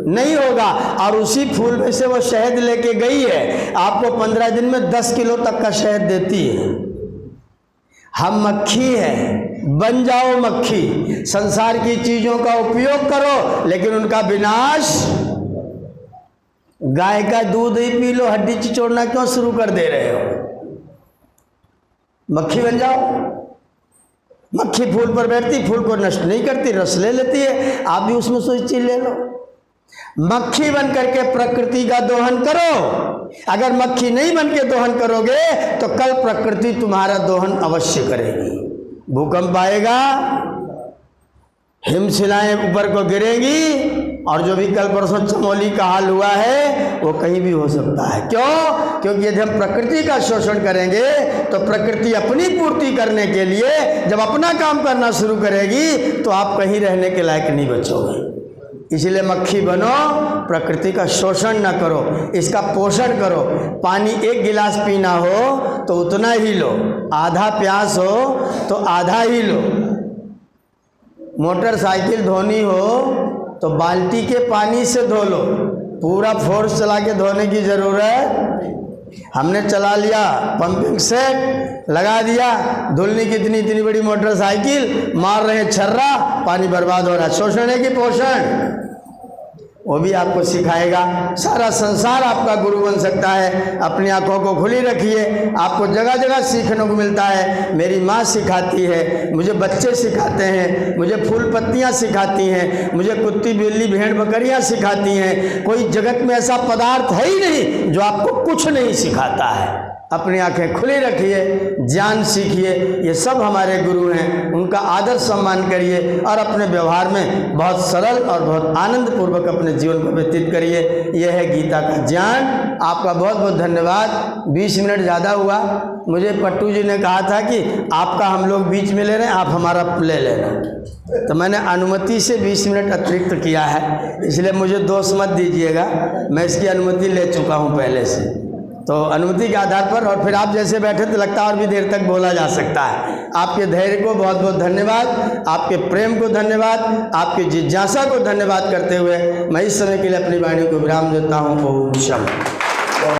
नहीं होगा, और उसी फूल में से वो शहद लेके गई है, आपको 15 दिन में 10 किलो तक का शहद देती है। हम मक्खी हैं, बन जाओ मक्खी, संसार की चीजों का उपयोग करो लेकिन उनका विनाश। गाय का दूध ही पी लो, हड्डी चिचोड़ना क्यों शुरू कर दे रहे हो? मक्खी बन जाओ। मक्खी फूल पर बैठती, फूल को नष्ट नहीं करती, रस ले लेती है, आप भी उसमें सोच चीज ले लो। मक्खी बन करके प्रकृति का दोहन करो। अगर मक्खी नहीं बन के दोहन करोगे तो कल प्रकृति तुम्हारा दोहन अवश्य करेगी। भूकंप आएगा, हिमशिलाएं ऊपर को गिरेंगी, और जो भी कल परसों चमोली का हाल हुआ है वो कहीं भी हो सकता है। क्यों? क्योंकि यदि हम प्रकृति का शोषण करेंगे तो प्रकृति अपनी पूर्ति करने के लिए जब अपना काम करना शुरू करेगी तो आप कहीं रहने के लायक नहीं बचोगे। इसलिए मक्खी बनो, प्रकृति का शोषण न करो, इसका पोषण करो। पानी 1 गिलास पीना हो तो उतना ही लो, आधा प्यास हो तो आधा ही लो। मोटरसाइकिल धोनी हो तो बाल्टी के पानी से धो लो, पूरा फोर्स चला के धोने की ज़रूरत। हमने चला लिया पंपिंग सेट लगा दिया, धुलने की इतनी बड़ी मोटरसाइकिल, मार रहे छर्रा, पानी बर्बाद हो रहा है। शोषण है कि पोषण? वो भी आपको सिखाएगा। सारा संसार आपका गुरु बन सकता है। अपनी आंखों को खुली रखिए, आपको जगह जगह सीखने को मिलता है। मेरी माँ सिखाती है, मुझे बच्चे सिखाते हैं, मुझे फूल पत्तियाँ सिखाती हैं, मुझे कुत्ती बिल्ली भेड़ बकरियाँ सिखाती हैं। कोई जगत में ऐसा पदार्थ है ही नहीं जो आपको कुछ नहीं सिखाता है। अपनी आंखें खुली रखिए, ज्ञान सीखिए। ये सब हमारे गुरु हैं, उनका आदर सम्मान करिए और अपने व्यवहार में बहुत सरल और बहुत आनंद पूर्वक अपने जीवन को व्यतीत करिए। यह है गीता का ज्ञान। आपका बहुत बहुत धन्यवाद। 20 मिनट ज़्यादा हुआ। मुझे पट्टू जी ने कहा था कि आपका हम लोग बीच में ले रहे हैं, आप हमारा ले लेना, तो मैंने अनुमति से 20 मिनट अतिरिक्त किया है। इसलिए मुझे दोष मत दीजिएगा, मैं इसकी अनुमति ले चुका हूँ पहले से। तो अनुमति के आधार पर और फिर आप जैसे बैठे तो लगता है और भी देर तक बोला जा सकता है। आपके धैर्य को बहुत बहुत धन्यवाद, आपके प्रेम को धन्यवाद, आपकी जिज्ञासा को धन्यवाद करते हुए मैं इस समय के लिए अपनी वाणी को विराम देता हूँ। ओम शांति।